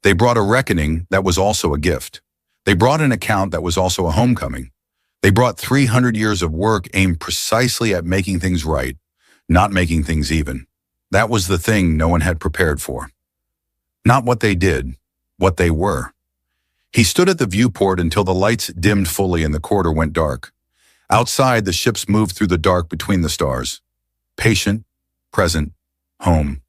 They brought a reckoning that was also a gift. They brought an account that was also a homecoming. They brought 300 years of work aimed precisely at making things right, not making things even. That was the thing no one had prepared for. Not what they did, what they were. He stood at the viewport until the lights dimmed fully and the corridor went dark. Outside, the ships moved through the dark between the stars. Patient, present, home.